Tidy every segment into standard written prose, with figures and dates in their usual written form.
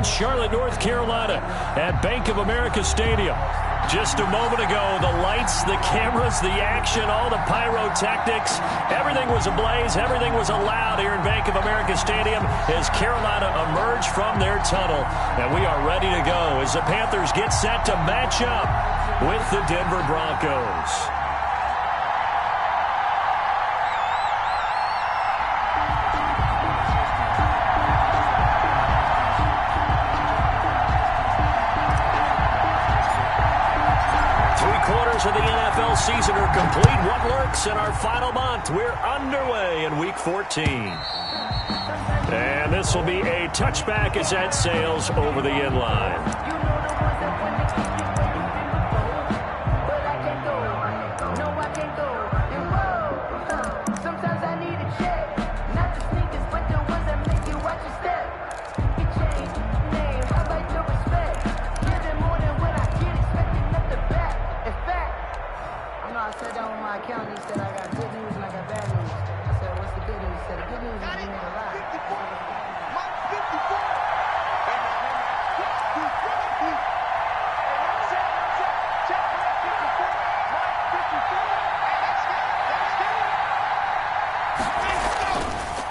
on Charlotte, North Carolina at Bank of America Stadium. Just a moment ago, the lights, the cameras, the action, all the pyrotechnics, everything was ablaze, everything was allowed here in Bank of America Stadium as Carolina emerged from their tunnel. And we are ready to go as the Panthers get set to match up with the Denver Broncos. Of the NFL season are complete. What lurks in our final month? We're underway in Week 14. And this will be a touchback as that sails over the end line.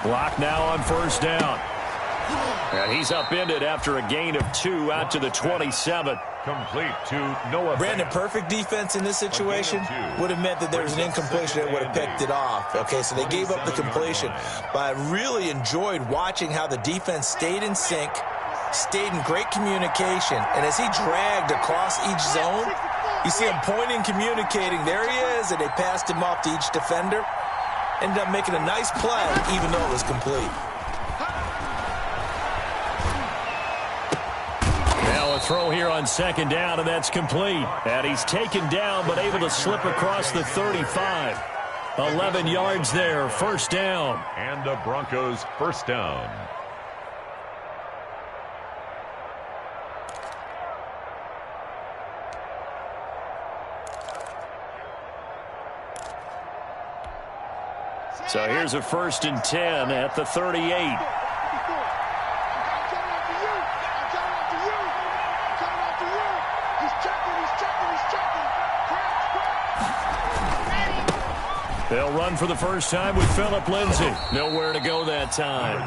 Block now on first down. And he's upended after a gain of 2 out to the 27. Complete to Noah. Brandon, perfect defense in this situation would have meant that there was an incompletion that would have picked it off. Okay, so they gave up the completion. But I really enjoyed watching how the defense stayed in sync, stayed in great communication. And as he dragged across each zone, you see him pointing, communicating. There he is, and they passed him off to each defender. Ended up making a nice play, even though it was complete. Now a throw here on second down, and that's complete. And he's taken down, but able to slip across the 35. 11 yards there, first down. And the Broncos first down. So here's a 1st and 10 at the 38. They'll run for the first time with Phillip Lindsay. Nowhere to go that time.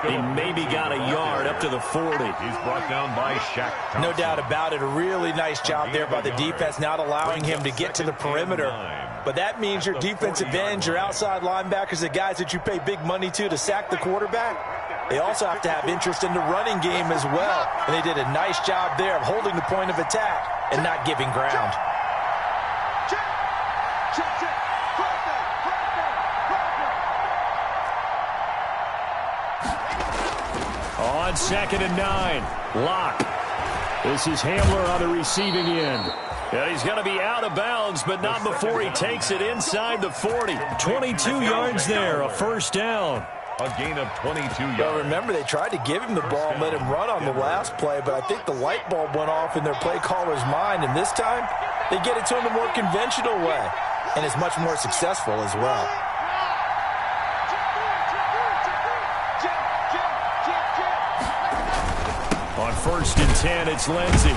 He maybe got a yard up to the 40. He's brought down by Shaq Thompson. No doubt about it. A really nice job there by the defense, not allowing him to get to the perimeter. But that means your defensive ends, your outside linebackers, the guys that you pay big money to sack the quarterback, they also have to have interest in the running game as well. And they did a nice job there of holding the point of attack and not giving ground. On 2nd and 9, Locke. This is Hamler on the receiving end. And he's going to be out of bounds, but not before he takes it inside the 40. 22 yards there, a first down. A gain of 22 yards. Well, remember, they tried to give him the ball and let him run on the last play, but I think the light bulb went off in their play caller's mind, and this time they get it to him the more conventional way, and it's much more successful as well. On 1st and 10, it's Lindsay.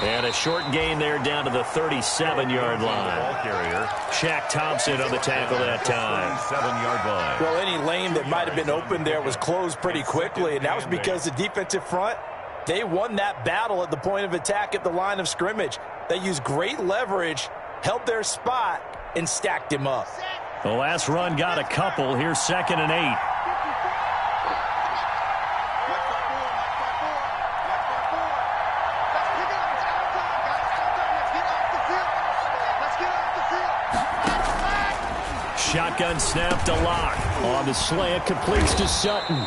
And a short gain there down to the 37-yard line. Ball carrier. Shaq Thompson on the tackle that time. 7-yard line. Well, any lane that might have been open there was closed pretty quickly, and that was because the defensive front, they won that battle at the point of attack at the line of scrimmage. They used great leverage, held their spot, and stacked him up. The last run got a couple. Here's 2nd and 8. Shotgun snap to Locke. On the slant, completes to Sutton.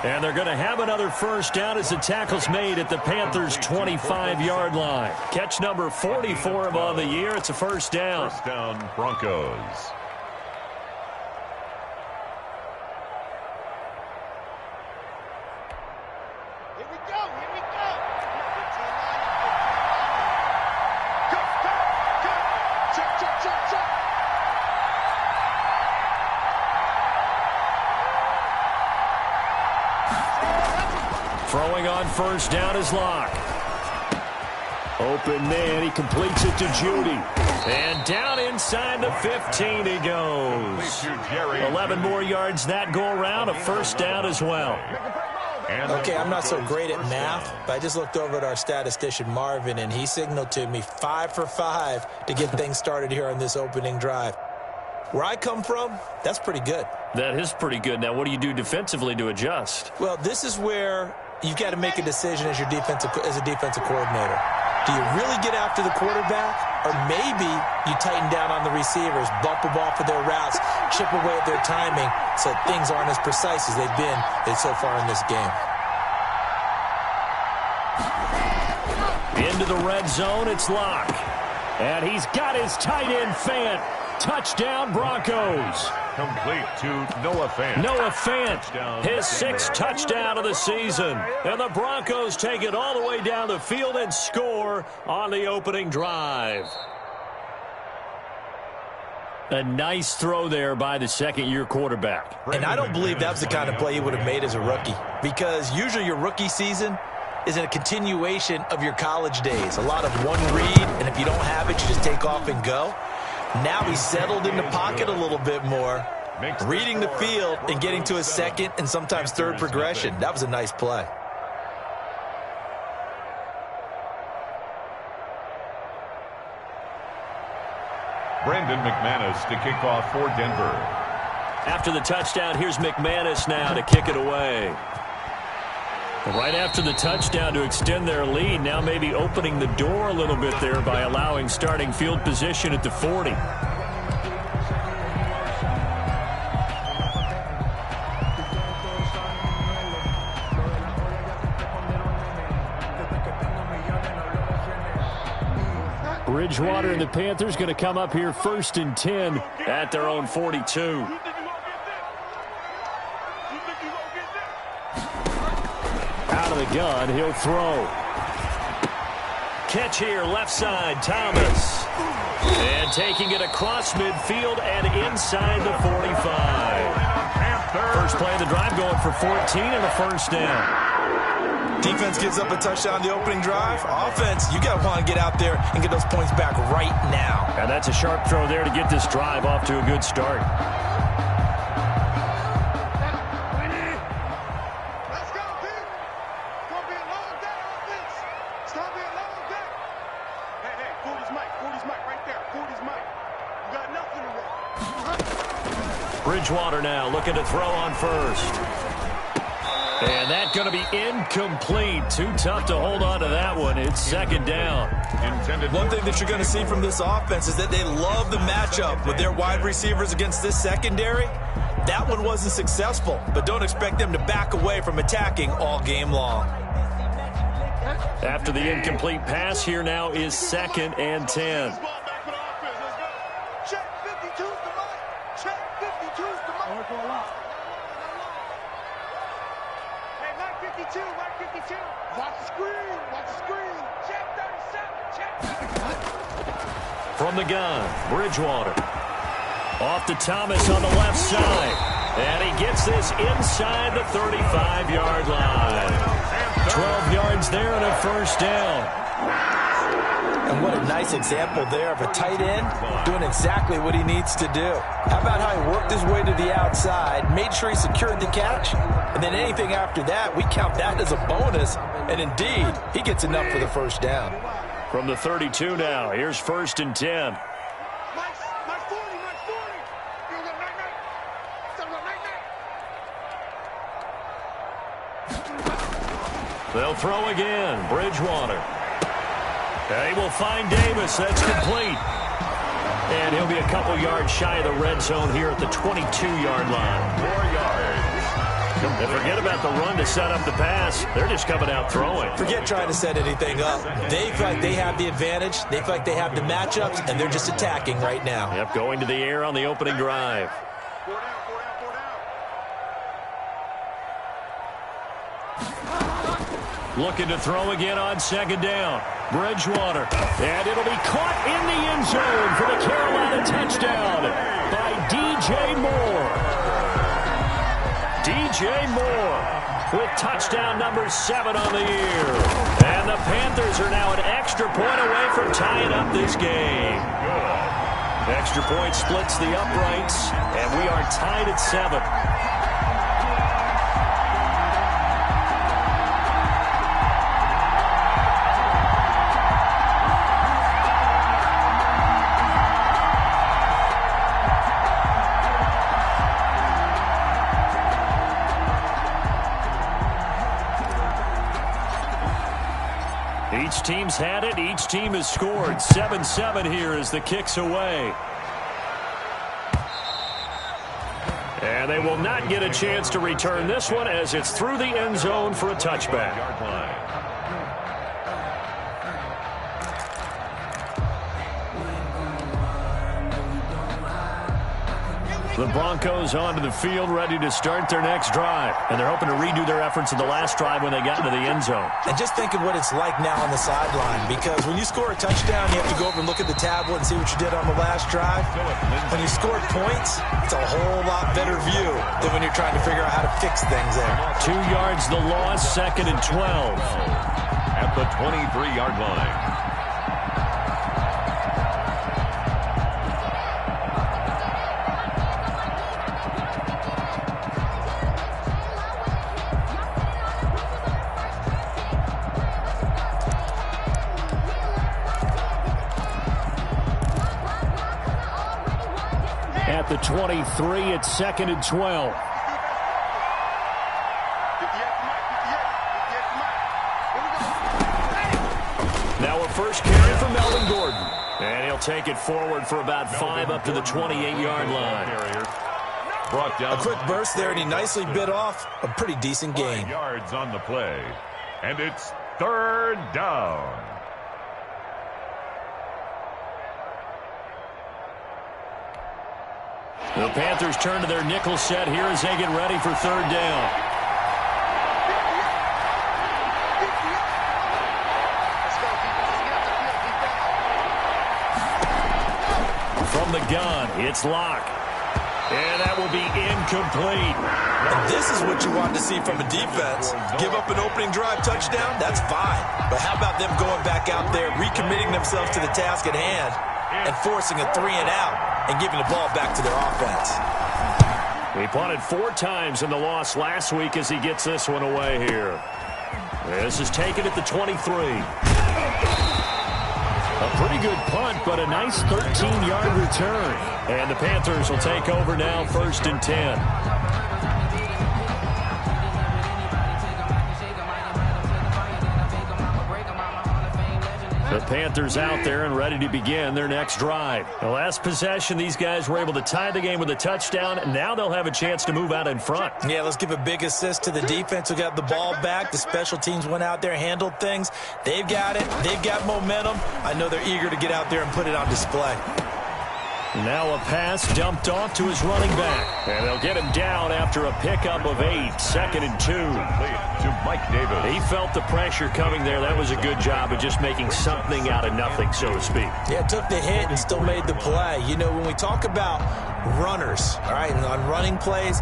And they're going to have another first down as the tackle's made at the Panthers' 25-yard line. Catch number 40 for him on the year. It's a first down. First down, Broncos. Here we go, here we go. Check, check, check, check. Throwing on first down is Locke. Open man, he completes it to Judy. And down inside the 15 he goes. 11 more yards that go around, a first down as well. Okay, I'm not so great at math, but I just looked over at our statistician Marvin, and he signaled to me 5 for 5 to get things started here on this opening drive. Where I come from, that's pretty good. That is pretty good. Now, what do you do defensively to adjust? Well, this is where you've got to make a decision as a defensive coordinator. Do you really get after the quarterback, or maybe you tighten down on the receivers, bump them off of their routes, chip away at their timing so things aren't as precise as they've been so far in this game? Into the red zone, it's Locke. And he's got his tight end Fant. Touchdown, Broncos. Complete to Noah Fant. Noah Fant, his 6th touchdown of the season. And the Broncos take it all the way down the field and score on the opening drive. A nice throw there by the second-year quarterback. And I don't believe that was the kind of play he would have made as a rookie, because usually your rookie season is a continuation of your college days. A lot of one read, and if you don't have it, you just take off and go. Now he's settled in the pocket a little bit more, reading the field and getting to his second and sometimes third progression. That was a nice play. Brandon McManus to kick off for Denver. After the touchdown, here's McManus now to kick it away. Right after the touchdown to extend their lead, now maybe opening the door a little bit there by allowing starting field position at the 40. Bridgewater and the Panthers going to come up here 1st and 10 at their own 42. Out of the gun, he'll throw. Catch here, left side, Thomas. And taking it across midfield and inside the 45. First play of the drive going for 14 and a first down. Defense gives up a touchdown the opening drive. Offense, you got to want to get out there and get those points back right now. And that's a sharp throw there to get this drive off to a good start. Bridgewater now looking to throw on first. And that's going to be incomplete. Too tough to hold on to that one. It's second down. One thing that you're going to see from this offense is that they love the matchup with their wide receivers against this secondary. That one wasn't successful, but don't expect them to back away from attacking all game long. After the incomplete pass, here now is 2nd and 10. From the gun, Bridgewater. Off to Thomas on the left side. And he gets this inside the 35-yard line. 12 yards there and a first down. And what a nice example there of a tight end doing exactly what he needs to do. How about how he worked his way to the outside, made sure he secured the catch, and then anything after that, we count that as a bonus. And indeed, he gets enough for the first down. From the 32 now, here's 1st and 10. They'll throw again. Bridgewater. He will find Davis. That's complete. And he'll be a couple yards shy of the red zone here at the 22-yard line. 4 yards. And forget about the run to set up the pass. They're just coming out throwing. Forget trying to set anything up. They feel like they have the advantage. They feel like they have the matchups, and they're just attacking right now. Yep, going to the air on the opening drive. Looking to throw again on 2nd down. Bridgewater. And it'll be caught in the end zone for the Carolina touchdown by DJ Moore. DJ Moore with touchdown number 7 on the year. And the Panthers are now an extra point away from tying up this game. Extra point splits the uprights, and we are tied at 7. Each team's had it. Each team has scored. 7-7 here as the kick's away. And they will not get a chance to return this one as it's through the end zone for a touchback. The Broncos onto the field, ready to start their next drive. And they're hoping to redo their efforts in the last drive when they got into the end zone. And just think of what it's like now on the sideline, because when you score a touchdown, you have to go over and look at the tablet and see what you did on the last drive. When you score points, it's a whole lot better view than when you're trying to figure out how to fix things there. 2 yards the loss, 2nd and 12. At the 23-yard line. At the 23, it's 2nd and 12. Now a first carry for Melvin Gordon. And he'll take it forward for about 5 up to the 28-yard line. A quick burst there, and he nicely bit off a pretty decent gain. 5 yards on the play. And it's 3rd down. The Panthers turn to their nickel set here as they get ready for 3rd down. From the gun, it's Locke. And that will be incomplete. And this is what you want to see from a defense. Give up an opening drive touchdown, that's fine. But how about them going back out there, recommitting themselves to the task at hand, and forcing a 3-and-out? And giving the ball back to their offense. He punted 4 times in the loss last week as he gets this one away here. This is taken at the 23. A pretty good punt, but a nice 13-yard return. And the Panthers will take over now, 1st and 10. The Panthers out there and ready to begin their next drive. The last possession, these guys were able to tie the game with a touchdown. Now they'll have a chance to move out in front. Yeah, let's give a big assist to the defense who got the ball back. The special teams went out there, handled things. They've got it. They've got momentum. I know they're eager to get out there and put it on display. Now a pass dumped off to his running back. And they'll get him down after a pickup of 8. 2nd and 2. To Mike Davis. He felt the pressure coming there. That was a good job of just making something out of nothing, so to speak. Yeah, took the hit and still made the play. You know, when we talk about runners, all right, on running plays,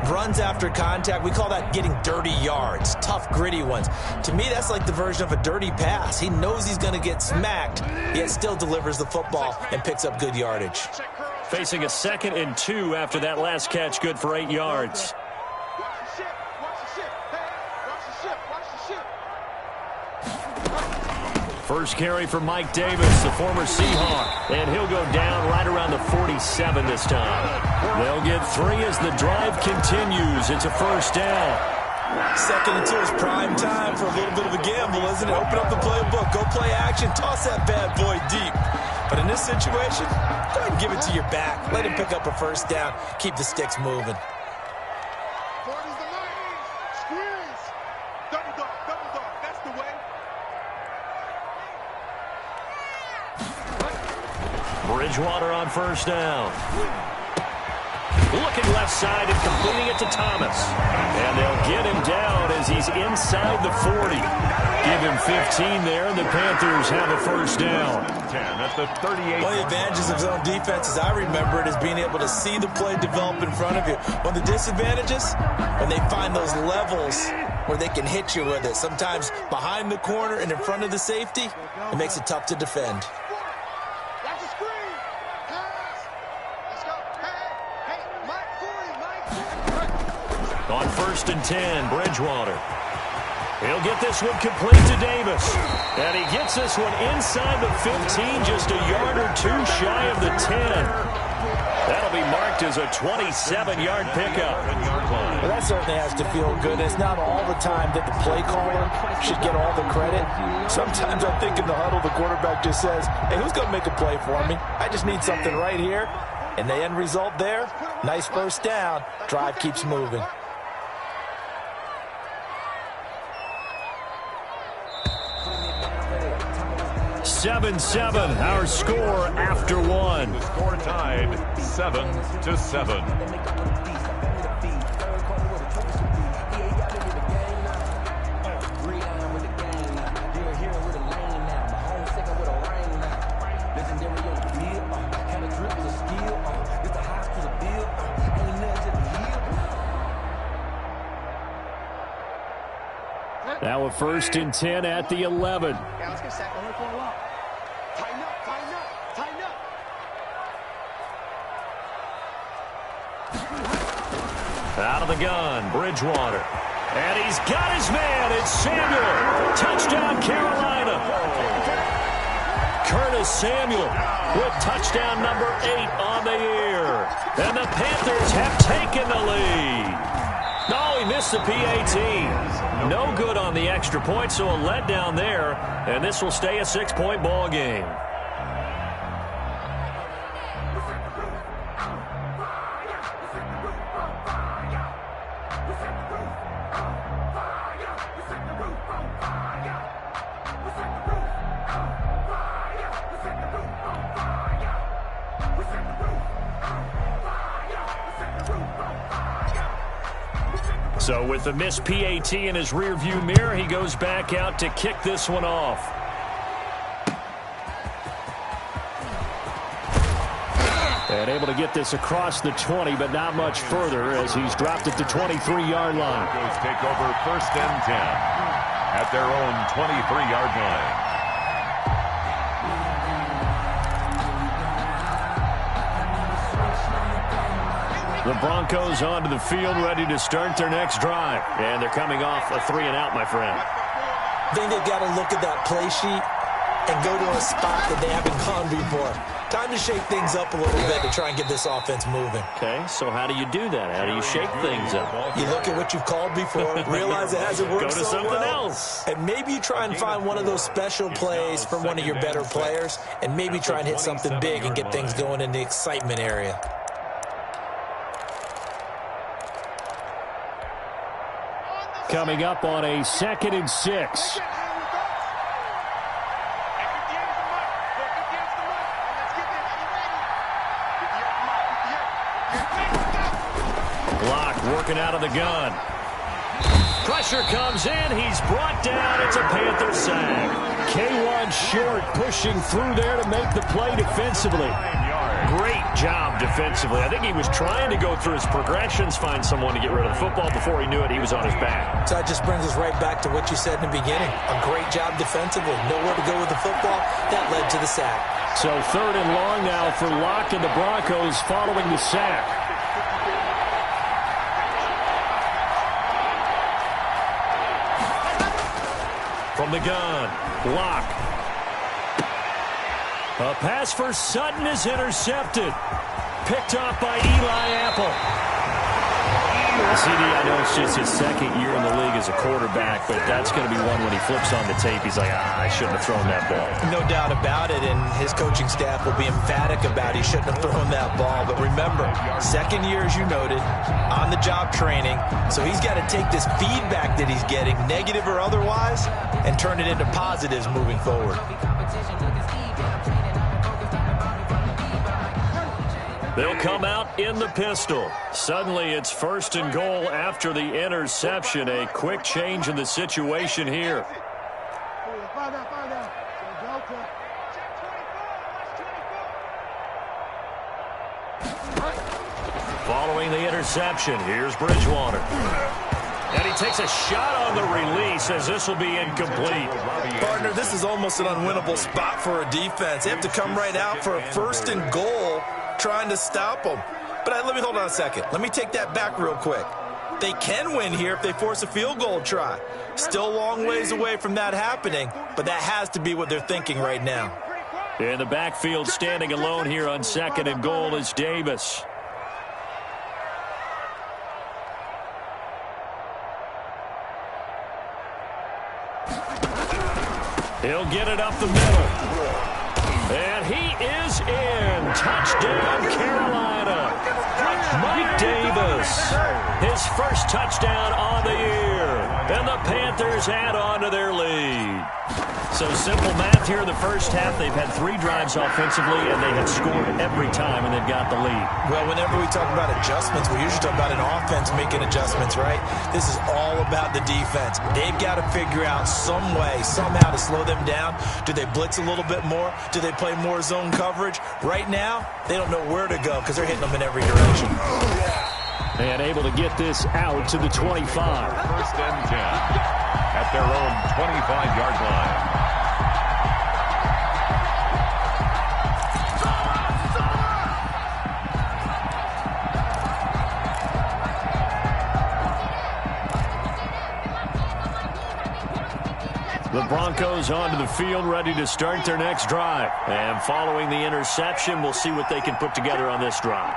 runs after contact, we call that getting dirty yards, tough, gritty ones. To me, that's like the version of a dirty pass. He knows he's going to get smacked, yet still delivers the football and picks up good yardage. Facing a 2nd and 2 after that last catch, good for 8 yards. First carry for Mike Davis, the former Seahawk, and he'll go down right around the 47 this time. They'll get 3 as the drive continues. It's a 1st down. 2nd and 2 is prime time for a little bit of a gamble, isn't it? Open up the playbook, go play action, toss that bad boy deep. But in this situation, go ahead and give it to your back. Let him pick up a 1st down, keep the sticks moving. Bridgewater on 1st down. Looking left side and completing it to Thomas. And they'll get him down as he's inside the 40. Give him 15 there, and the Panthers have a 1st down. 10 at the 38. One of the advantages of zone defense, as I remember it, is being able to see the play develop in front of you. One of the disadvantages, when they find those levels where they can hit you with it. Sometimes behind the corner and in front of the safety, it makes it tough to defend. That's a screen. Pass. Let's go. Hey, Mike 40. On 1st and 10, Bridgewater. He'll get this one complete to Davis. And he gets this one inside the 15, just a yard or two shy of the 10. That'll be marked as a 27-yard pickup. Well, that certainly has to feel good. It's not all the time that the play caller should get all the credit. Sometimes I think in the huddle, the quarterback just says, hey, who's going to make a play for me? I just need something right here. And the end result there, nice first down. Drive keeps moving. Seven, our score after one. The score tied 7-7. Now a 1st and 10 at the 11. Yeah, let's get set. Tighten up, tighten up, tighten up. Out of the gun, Bridgewater. And he's got his man. It's Samuel. Touchdown, Carolina. Curtis Samuel with touchdown number 8 on the year. And the Panthers have taken the lead. No, he missed the PAT. No good on the extra point, so a letdown there. And this will stay a 6-point ball game. So with the missed PAT in his rearview mirror, he goes back out to kick this one off. And able to get this across the 20, but not much further as he's dropped it to 23-yard line. Broncos take over 1st and 10 at their own 23-yard line. The Broncos onto the field, ready to start their next drive. And they're coming off a 3-and-out, my friend. I think they've got to look at that play sheet and go to a spot that they haven't gone before. Time to shake things up a little bit to try and get this offense moving. Okay, so how do you do that? How do you shake things up? You look at what you've called before, realize it hasn't worked Go to so something well, else. and maybe you try and find one of those special plays from one of your better players, and maybe try and hit something big and get things going in the excitement area. Coming up on a 2nd and 6. Block working out of the gun. Pressure comes in. He's brought down. It's a Panther sack. K1 short pushing through there to make the play defensively. Great job defensively. I think he was trying to go through his progressions, find someone to get rid of the football. Before he knew it, he was on his back. So that just brings us right back to what you said in the beginning. A great job defensively. Nowhere to go with the football. That led to the sack. So 3rd and long now for Locke and the Broncos following the sack. From the gun, Locke. A pass for Sutton is intercepted. Picked off by Eli Apple. CD, I know it's just his 2nd year in the league as a quarterback, but that's going to be one when he flips on the tape. He's like, I shouldn't have thrown that ball. No doubt about it, and his coaching staff will be emphatic about he shouldn't have thrown that ball. But remember, 2nd year, as you noted, on-the-job training, so he's got to take this feedback that he's getting, negative or otherwise, and turn it into positives moving forward. They'll come out in the pistol. Suddenly it's 1st and goal after the interception. A quick change in the situation here. Following the interception, here's Bridgewater. And he takes a shot on the release as this will be incomplete. Partner, this is almost an unwinnable spot for a defense. They have to come right out for a 1st and goal trying to stop them. But let me hold on a second. Let me take that back real quick. They can win here if they force a field goal try. Still a long ways away from that happening, but that has to be what they're thinking right now. In the backfield, standing alone here on 2nd and goal is Davis. He'll get it up the middle. And he is in. Touchdown, Carolina. Mike Davis, his first touchdown on the year. And the Panthers add on to their lead. So simple math here in the first half. They've had 3 drives offensively, and they have scored every time, and they've got the lead. Well, whenever we talk about adjustments, we usually talk about an offense making adjustments, right? This is all about the defense. They've got to figure out some way, somehow to slow them down. Do they blitz a little bit more? Do they play more zone coverage? Right now, they don't know where to go because they're hitting them in every direction. And able to get this out to the 25. 1st and 10 at their own 25-yard line. The Broncos onto the field, ready to start their next drive. And following the interception, we'll see what they can put together on this drive.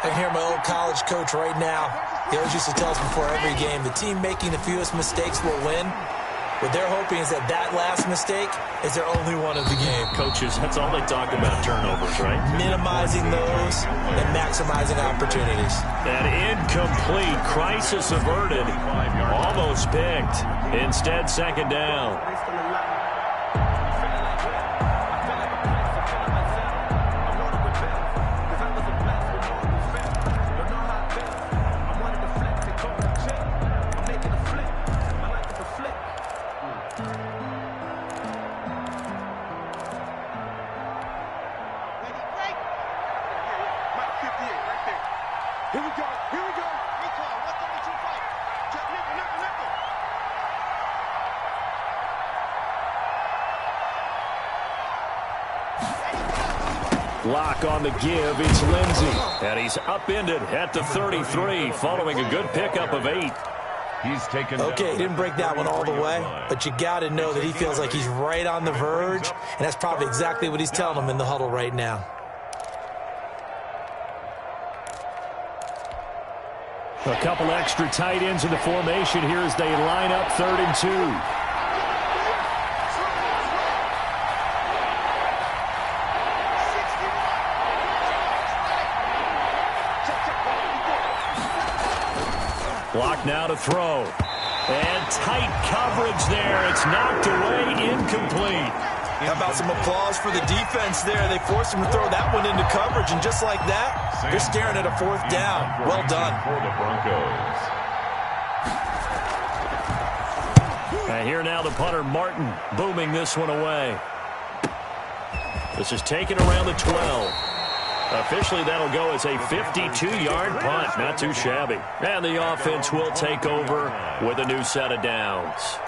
I hear my old college coach right now. He always used to tell us before every game, the team making the fewest mistakes will win. What they're hoping is that last mistake is their only one of the game. Coaches, that's all they talk about, turnovers, right? Minimizing those and maximizing opportunities. That incomplete, crisis averted, almost picked. Instead, 2nd down. Here we go. Recall. 132-5. Just nickel. Block on the give. It's Lindsey. And he's upended at the 33 following a good pickup of 8. He's taken. Okay, he didn't break that one all the way, but you got to know that he feels like he's right on the verge, and that's probably exactly what he's telling them in the huddle right now. A couple extra tight ends in the formation here as they line up 3rd and 2. Block now to throw. And tight coverage there. It's knocked away, incomplete. How about some applause for the defense there? They forced him to throw that one into coverage, and just like that, you're staring at a 4th down. Well done. For the Broncos. And here now the punter, Martin, booming this one away. This is taken around the 12. Officially, that'll go as a 52-yard punt. Not too shabby. And the offense will take over with a new set of downs.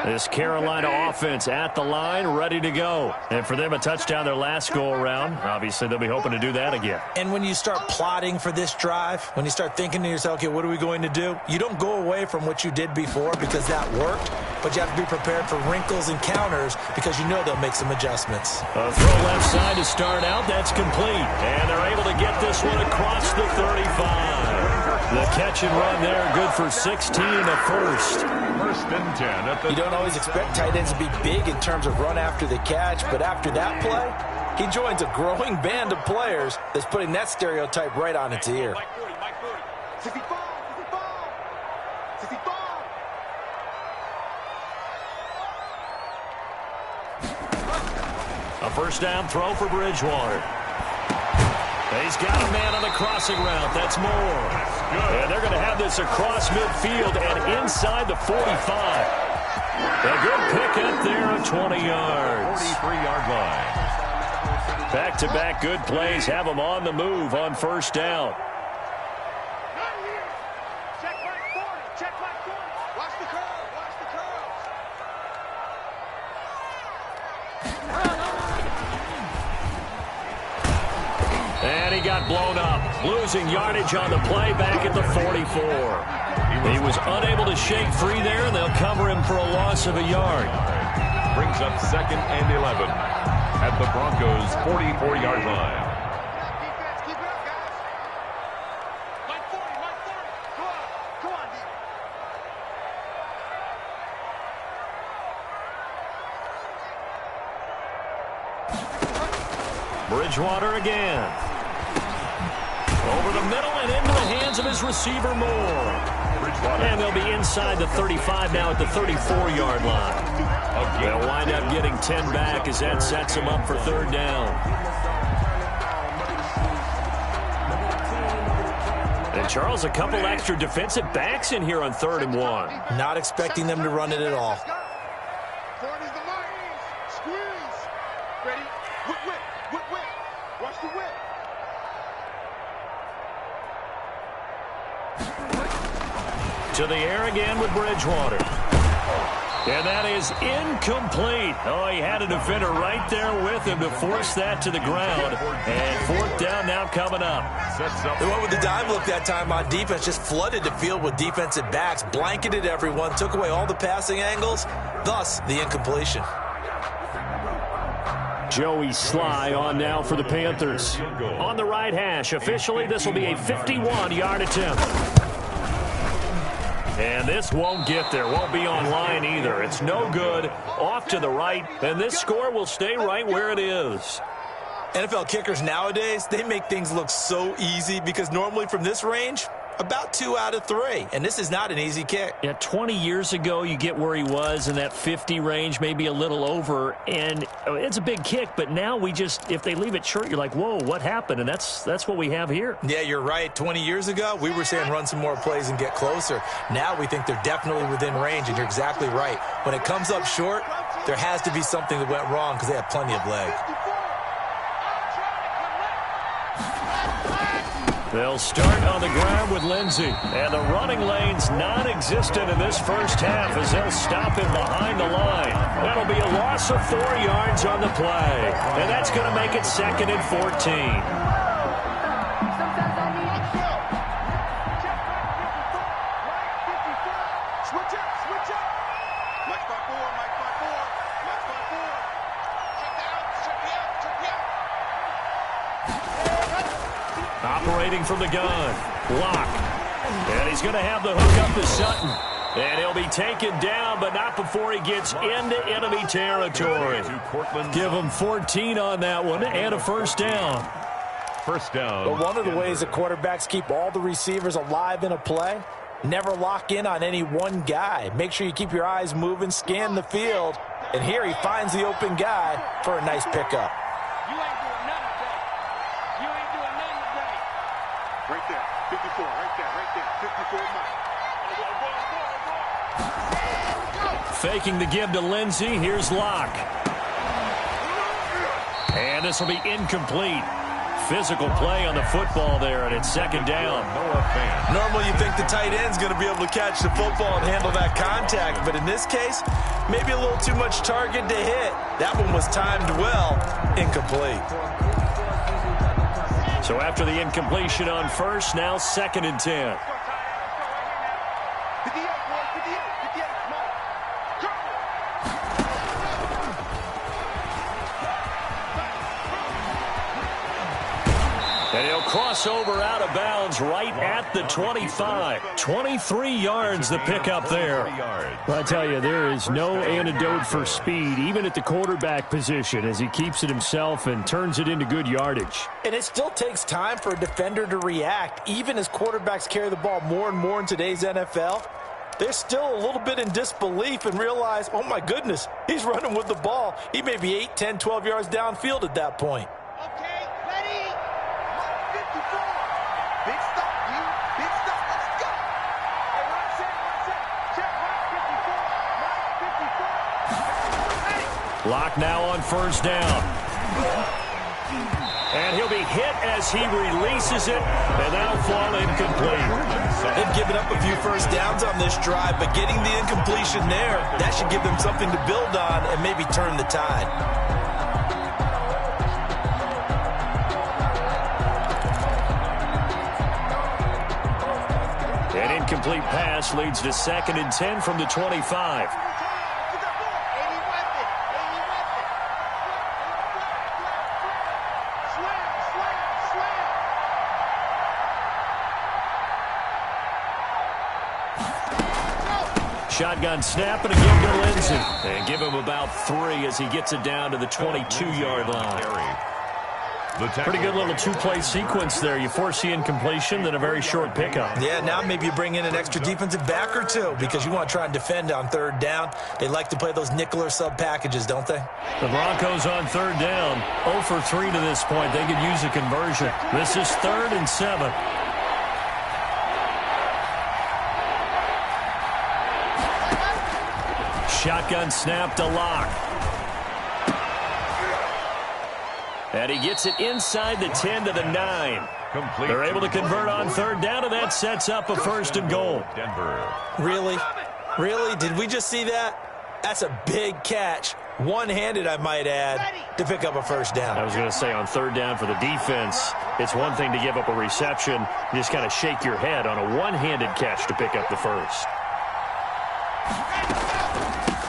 This Carolina offense at the line, ready to go. And for them, a touchdown their last go-around. Obviously, they'll be hoping to do that again. And when you start plotting for this drive, when you start thinking to yourself, okay, what are we going to do? You don't go away from what you did before because that worked, but you have to be prepared for wrinkles and counters because you know they'll make some adjustments. A throw left side to start out. That's complete. And they're able to get this one across the 35. The catch and run there, good for 16 and a first. 1st and 10 at the. You don't always expect tight ends to be big in terms of run after the catch, but after that play, he joins a growing band of players that's putting that stereotype right on its ear. A 1st down throw for Bridgewater. He's got a man on the crossing route. That's Moore. And they're going to have this across midfield and inside the 45. A good pick up there at 20 yards. 43-yard line. Back-to-back good plays have them on the move on first down. Check my 40. Check my 40. Watch the curve. Watch the curve. And he got blown up, losing yardage on the play back at the 44. He was unable to shake free there, and they'll cover him for a loss of a yard. Brings up 2nd and 11 at the Broncos' 44-yard line. Defense, keep it up, guys. Mike 40, Mike 40. Come on. Come on, D. Bridgewater again. Over the middle and into the hands of his receiver, Moore. And they'll be inside the 35 now at the 34-yard line. They'll wind up getting 10 back as that sets them up for third down. And Charles, a couple extra defensive backs in here on 3rd and 1. Not expecting them to run it at all. 40's the line. Squeeze. Ready? Whip, whip. Whip, whip. Watch the whip. To the air again with Bridgewater. And that is incomplete. Oh, he had a defender right there with him to force that to the ground. And 4th down now coming up. They went with the dime look that time on defense, just flooded the field with defensive backs, blanketed everyone, took away all the passing angles, thus the incompletion. Joey Sly on now for the Panthers. On the right hash, officially this will be a 51-yard attempt. And this won't get there, won't be on line either. It's no good, off to the right, and this score will stay right where it is. NFL kickers nowadays, they make things look so easy because normally from this range, about 2 out of 3. And this is not an easy kick. Yeah, 20 years ago, you get where he was in that 50 range, maybe a little over, and it's a big kick, but now we just, if they leave it short, you're like, whoa, what happened? And that's what we have here. Yeah, you're right. 20 years ago, we were saying run some more plays and get closer. Now we think they're definitely within range, and you're exactly right. When it comes up short, there has to be something that went wrong because they have plenty of leg. They'll start on the ground with Lindsey. And the running lane's non-existent in this first half as they'll stop him behind the line. That'll be a loss of 4 yards on the play. And that's going to make it 2nd and 14. Operating from the gun. Block. And he's going to have the hook up to Sutton. And he'll be taken down, but not before he gets into enemy territory. Give him 14 on that one and a first down. First down. But one of the ways that quarterbacks keep all the receivers alive in a play, never lock in on any one guy. Make sure you keep your eyes moving, scan the field. And here he finds the open guy for a nice pickup. Right there, 54, right there, 54 miles. Faking the give to Lindsey. Here's Locke. And this will be incomplete. Physical play on the football there, and it's 2nd down. Normally you think the tight end's going to be able to catch the football and handle that contact, but in this case, maybe a little too much target to hit. That one was timed well, incomplete. So after the incompletion on first, now 2nd and 10. And he'll cross over out of bounds right at the 25. 23 yards the pickup there. Well, I tell you, there is no antidote for speed, even at the quarterback position, as he keeps it himself and turns it into good yardage. And it still takes time for a defender to react, even as quarterbacks carry the ball more and more in today's NFL. They're still a little bit in disbelief and realize, oh my goodness, he's running with the ball. He may be 8, 10, 12 yards downfield at that point. Okay, ready? 54. Big stop, you. Big stop. Let's go. Hey, one set. Check, Mike 54. Mike 54. Lock now on first down. And he'll be hit as he releases it, and that'll fall incomplete. They've given up a few first downs on this drive, but getting the incompletion there, that should give them something to build on and maybe turn the tide. An incomplete pass leads to 2nd and 10 from the 25. Shotgun snap, and again to Lindsey. And give him about 3 as he gets it down to the 22-yard line. Pretty good little two-play sequence there. You force the incompletion, then a very short pickup. Yeah, now maybe you bring in an extra defensive back or two because you want to try and defend on 3rd down. They like to play those nickel or sub packages, don't they? The Broncos on 3rd down. 0 for 3 to this point. They could use a conversion. This is 3rd and 7. Shotgun snap to Locke. And he gets it inside the 10 to the 9. They're able to convert on 3rd down, and that sets up a 1st and goal. Denver. Really? Really? Did we just see that? That's a big catch. One-handed, I might add, to pick up a 1st down. I was going to say on 3rd down for the defense, it's one thing to give up a reception. You just kind of shake your head on a one-handed catch to pick up the 1st.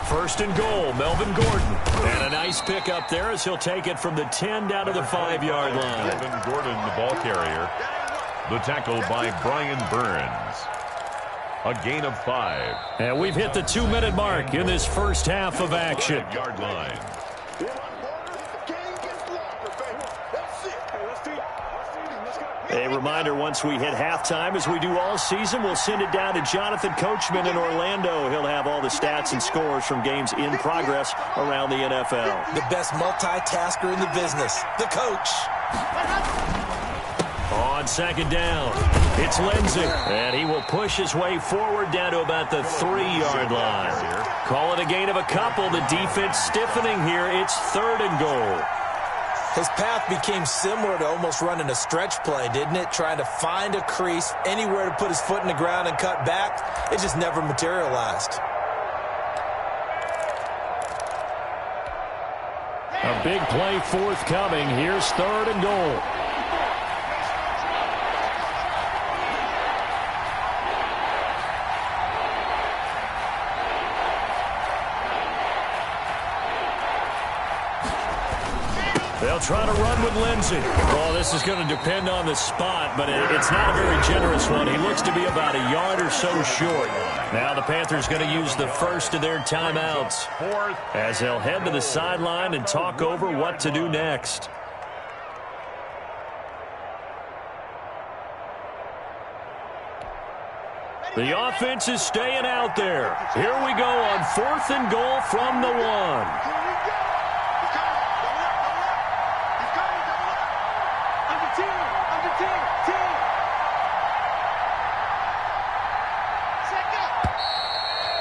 1st and goal, Melvin Gordon. And a nice pickup there as he'll take it from the 10 down to the 5-yard line. Melvin Gordon, the ball carrier. The tackle by Brian Burns. A gain of 5. And we've hit the 2-minute mark in this first half of action. Yard line. A reminder, once we hit halftime, as we do all season, we'll send it down to Jonathan Coachman in Orlando. He'll have all the stats and scores from games in progress around the NFL. The best multitasker in the business, the coach. On 2nd down, it's Lindsey. And he will push his way forward down to about the 3-yard line. Call it a gain of a couple. The defense stiffening here. It's 3rd and goal. His path became similar to almost running a stretch play, didn't it? Trying to find a crease, anywhere to put his foot in the ground and cut back. It just never materialized. A big play forthcoming. Here's 3rd and goal. They'll try to run with Lindsey. Well, this is going to depend on the spot, but it's not a very generous one. He looks to be about a yard or so short. Now the Panthers going to use the first of their timeouts as they'll head to the sideline and talk over what to do next. The offense is staying out there. Here we go on 4th and goal from the 1.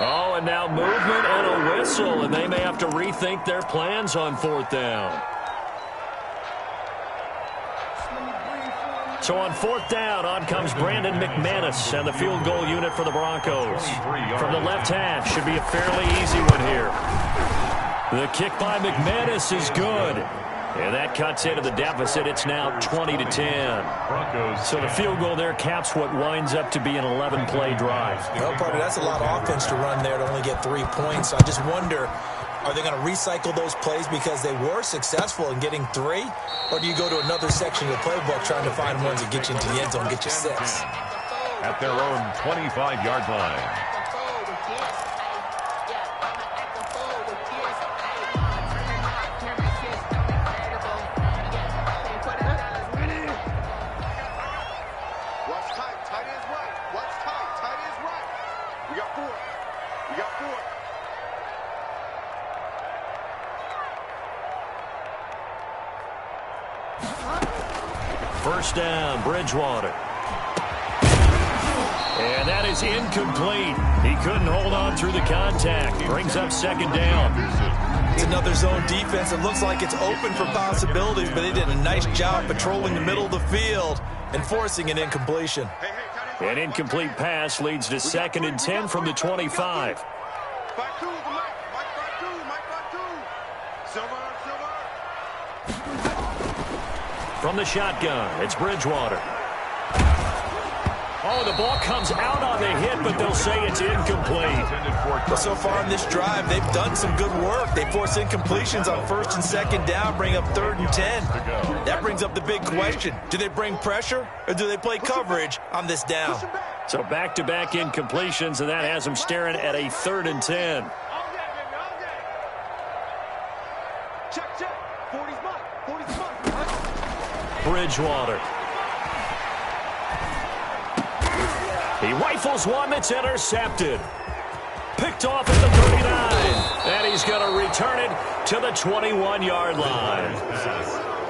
Oh, and now movement and a whistle, and they may have to rethink their plans on 4th down. So on 4th down, on comes Brandon McManus and the field goal unit for the Broncos. From the left half, should be a fairly easy one here. The kick by McManus is good. And that cuts into the deficit. It's now 20-10. So the field goal there caps what winds up to be an 11-play drive. Well, partner, that's a lot of offense to run there to only get 3 points. So I just wonder, are they going to recycle those plays because they were successful in getting 3? Or do you go to another section of the playbook trying to find ones that get you into the end zone, get you 6? At their own 25-yard line. First down, Bridgewater. And that is incomplete. He couldn't hold on through the contact. Brings up 2nd down. It's another zone defense. It looks like it's open for possibilities, but they did a nice job patrolling the middle of the field and forcing an incompletion. An incomplete pass leads to 2nd and 10 from the 25. From the shotgun, it's Bridgewater. Oh, the ball comes out on the hit, but they'll say it's incomplete. Well, so far in this drive, they've done some good work. They force incompletions on 1st and 2nd down, bring up 3rd and 10. That brings up the big question. Do they bring pressure, or do they play coverage on this down? So back-to-back incompletions, and that has them staring at a 3rd and 10. Check. 40's mine. Bridgewater. He rifles one that's intercepted. Picked off at the 39. And he's going to return it to the 21-yard line.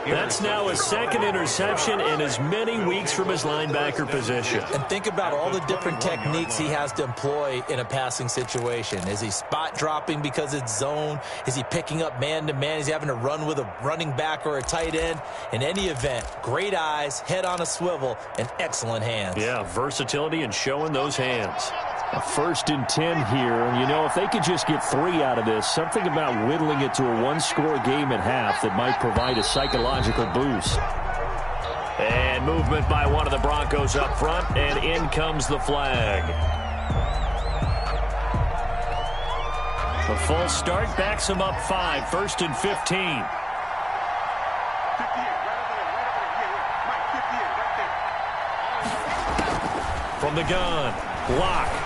That's now his 2nd interception in as many weeks from his linebacker position. And think about all the different techniques he has to employ in a passing situation. Is he spot dropping because it's zone? Is he picking up man-to-man? Is he having to run with a running back or a tight end? In any event, great eyes, head on a swivel, and excellent hands. Yeah, versatility and showing those hands. A 1st and 10 here, and you know, if they could just get 3 out of this, something about whittling it to a 1-score game at half that might provide a psychological boost. And movement by one of the Broncos up front, and in comes the flag. The false start backs him up 5, 1st and 15. From the gun, Locke.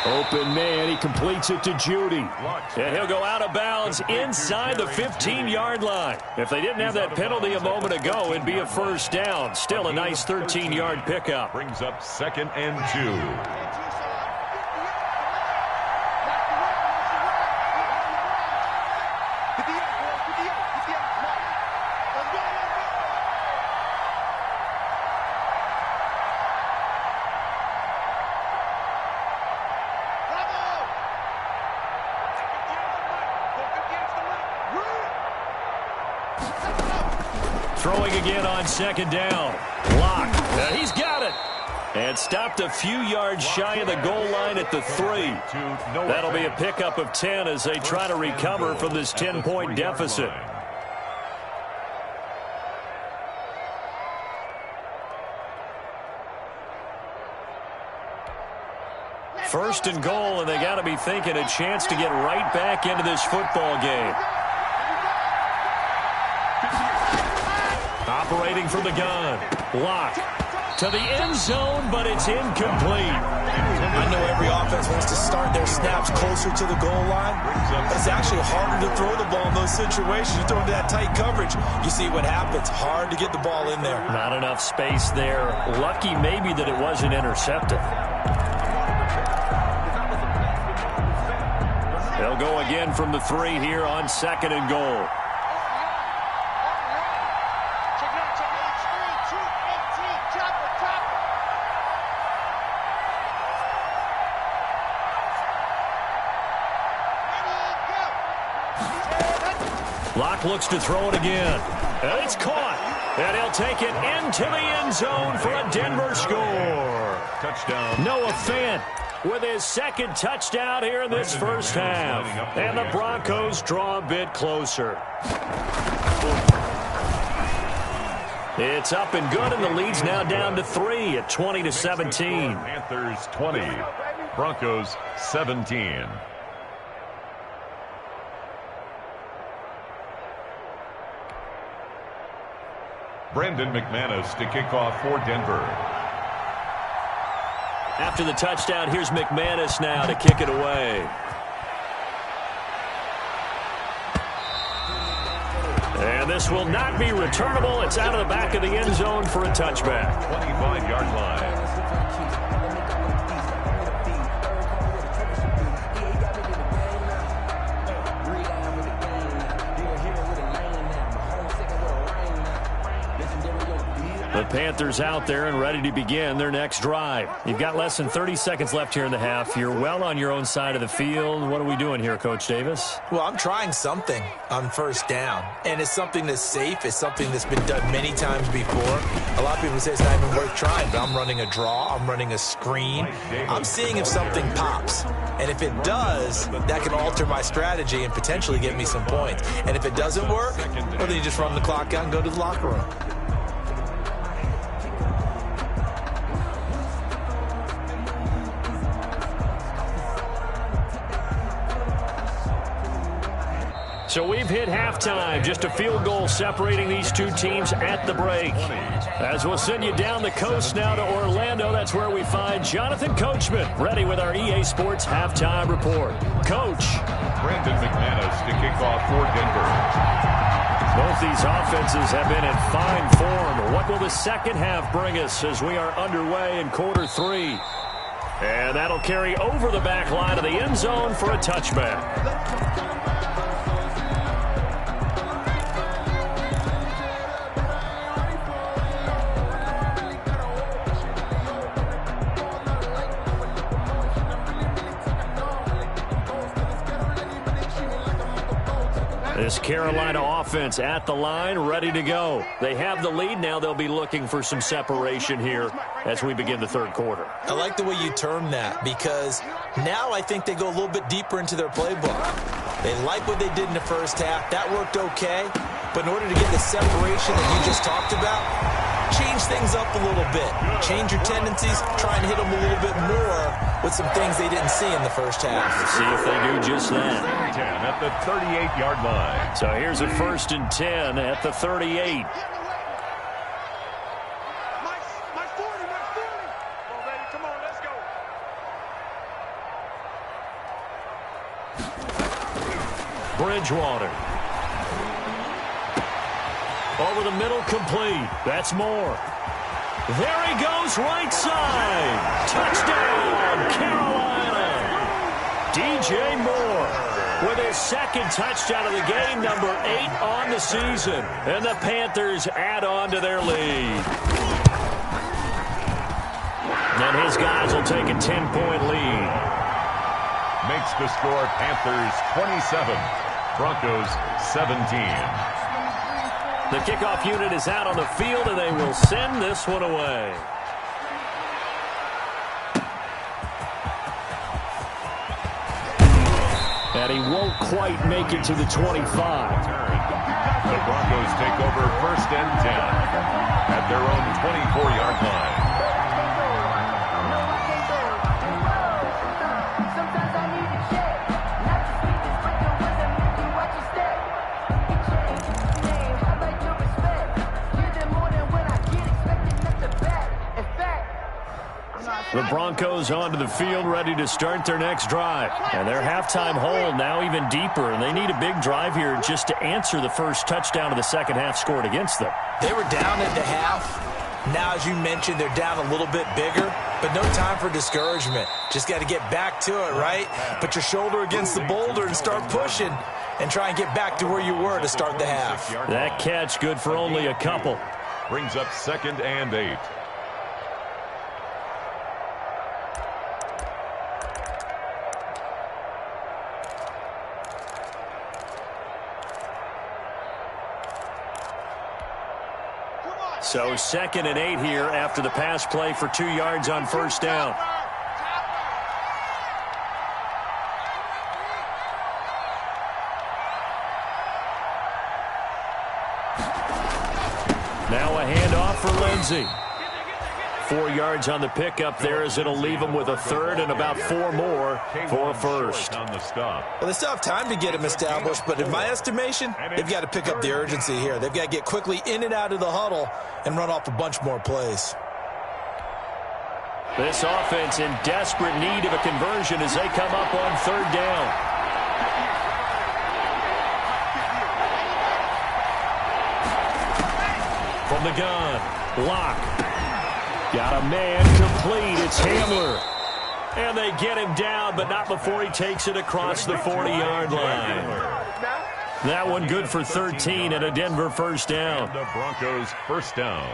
Open man, he completes it to Judy. And he'll go out of bounds inside the 15-yard line. If they didn't have that penalty a moment ago, it'd be a 1st down. Still a nice 13-yard pickup. Brings up 2nd and 2. Throwing again on 2nd down. Locke. He's got it. And stopped a few yards shy of the goal line at the 3. That'll be a pickup of 10 as they try to recover from this 10-point deficit. First and goal, and they got to be thinking a chance to get right back into this football game. Operating from the gun. Locke to the end zone, but it's incomplete. I know every offense wants to start their snaps closer to the goal line, but it's actually harder to throw the ball in those situations. You throw into that tight coverage, you see what happens. Hard to get the ball in there. Not enough space there. Lucky maybe that it wasn't intercepted. They'll go again from the 3 here on 2nd and goal. Locke looks to throw it again. And it's caught. And he'll take it into the end zone for a Denver score. Touchdown. Noah Fant with his 2nd touchdown here in this 1st half. And the Broncos draw a bit closer. It's up and good, and the lead's now down to 3 at 20-17. Panthers 20, Broncos 17. Brandon McManus to kick off for Denver. After the touchdown, here's McManus now to kick it away. And this will not be returnable. It's out of the back of the end zone for a touchback. 25-yard line. The Panthers out there and ready to begin their next drive. You've got less than 30 seconds left here in the half. You're well on your own side of the field. What are we doing here, Coach Davis? Well, I'm trying something on first down, and it's something that's safe. It's something that's been done many times before. A lot of people say it's not even worth trying, but I'm running a draw. I'm running a screen. I'm seeing if something pops. And if it does, that can alter my strategy and potentially get me some points. And if it doesn't work, well, then you just run the clock out and go to the locker room. So we've hit halftime. Just a field goal separating these two teams at the break. As we'll send you down the coast now to Orlando, that's where we find Jonathan Coachman, ready with our EA Sports halftime report. Coach. Brandon McManus to kick off for Denver. Both these offenses have been in fine form. What will the second half bring us as we are underway in quarter three? And that'll carry over the back line of the end zone for a touchback. This Carolina offense at the line, ready to go. They have the lead. Now they'll be looking for some separation here as we begin the third quarter. I like the way you term that, because now I think they go a little bit deeper into their playbook. They like what they did in the first half. That worked okay. But in order to get the separation that you just talked about, change things up a little bit. Change your tendencies. Try and hit them a little bit more with some things they didn't see in the first half. See if they do just that. 10 at the 38-yard line. So here's a 1st and 10 at the 38. Bridgewater. Over the middle, complete. That's Moore. There he goes, right side. Touchdown, Carolina. DJ Moore with his second touchdown of the game, number 8 on the season. And the Panthers add on to their lead. And his guys will take a 10-point lead. Makes the score Panthers 27, Broncos 17. The kickoff unit is out on the field, and they will send this one away. And he won't quite make it to the 25. The Broncos take over 1st and 10 at their own 24-yard line. The Broncos onto the field, ready to start their next drive. And their halftime hold now even deeper, and they need a big drive here just to answer the first touchdown of the second half scored against them. They were down at the half. Now, as you mentioned, they're down a little bit bigger, but no time for discouragement. Just got to get back to it, right? Put your shoulder against the boulder and start pushing and try and get back to where you were to start the half. That catch good for only a couple. Brings up 2nd and 8. So 2nd and 8 here after the pass play for 2 yards on first down. Now a handoff for Lindsey. 4 yards on the pickup there, as it'll leave them with a 3rd and about 4 more for a 1st. On the stop. Well, they still have time to get him established, but in my estimation, they've got to pick up the urgency here. They've got to get quickly in and out of the huddle and run off a bunch more plays. This offense in desperate need of a conversion as they come up on 3rd down. From the gun, Locke. Got a man complete. It's Hamler. And they get him down, but not before he takes it across the 40-yard line. That one good for 13 and a Denver first down. The Broncos first down.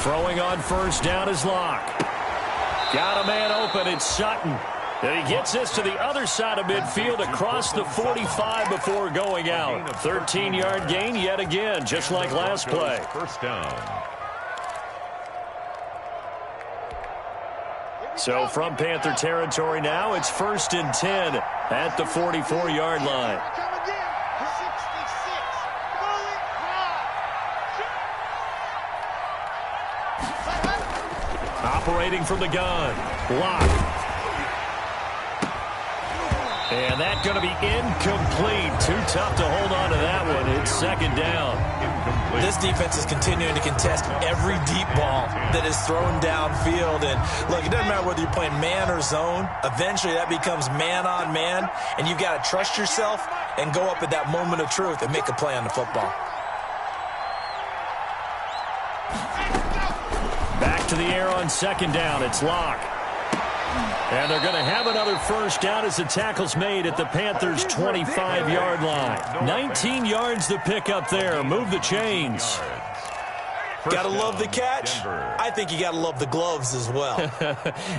Throwing on first down is Locke. Got a man open. It's Sutton. And he gets this to the other side of midfield across the 45 before going out. 13-yard gain yet again, just like last play. First down. So from Panther territory now, it's 1st and 10 at the 44-yard line. Operating from the gun. Locke. And that's going to be incomplete. Too tough to hold on to that one. It's second down. This defense is continuing to contest every deep ball that is thrown downfield. And, look, it doesn't matter whether you're playing man or zone. Eventually, that becomes man on man. And you've got to trust yourself and go up at that moment of truth and make a play on the football. Back to the air on second down. It's Locke. And they're going to have another first down as the tackle's made at the Panthers' 25-yard line. 19 yards to pick up there. Move the chains. Got to love the catch. I think you got to love the gloves as well.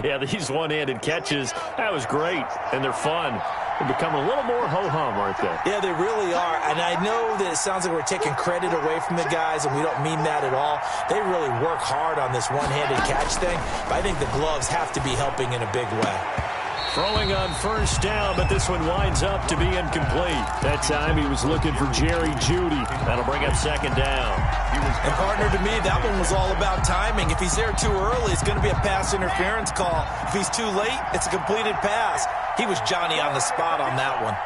Yeah, these one-handed catches, that was great, and they're fun. They become a little more ho-hum, aren't they? Yeah, they really are. And I know that it sounds like we're taking credit away from the guys, and we don't mean that at all. They really work hard on this one-handed catch thing, but I think the gloves have to be helping in a big way. Throwing on first down, but this one winds up to be incomplete. That time he was looking for Jerry Jeudy. That'll bring up second down. And, partner, to me, that one was all about timing. If he's there too early, it's going to be a pass interference call. If he's too late, it's a completed pass. He was Johnny on the spot on that one.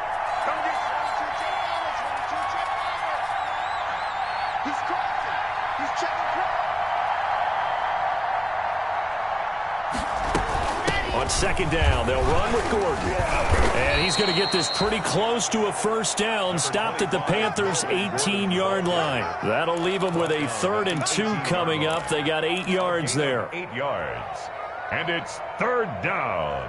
He's crossing. He's checking cross. On second down, they'll run with Gordon. And he's going to get this pretty close to a first down, stopped at the Panthers' 18-yard line. That'll leave them with a 3rd and 2 coming up. They got 8 yards there. 8 yards. And it's 3rd down.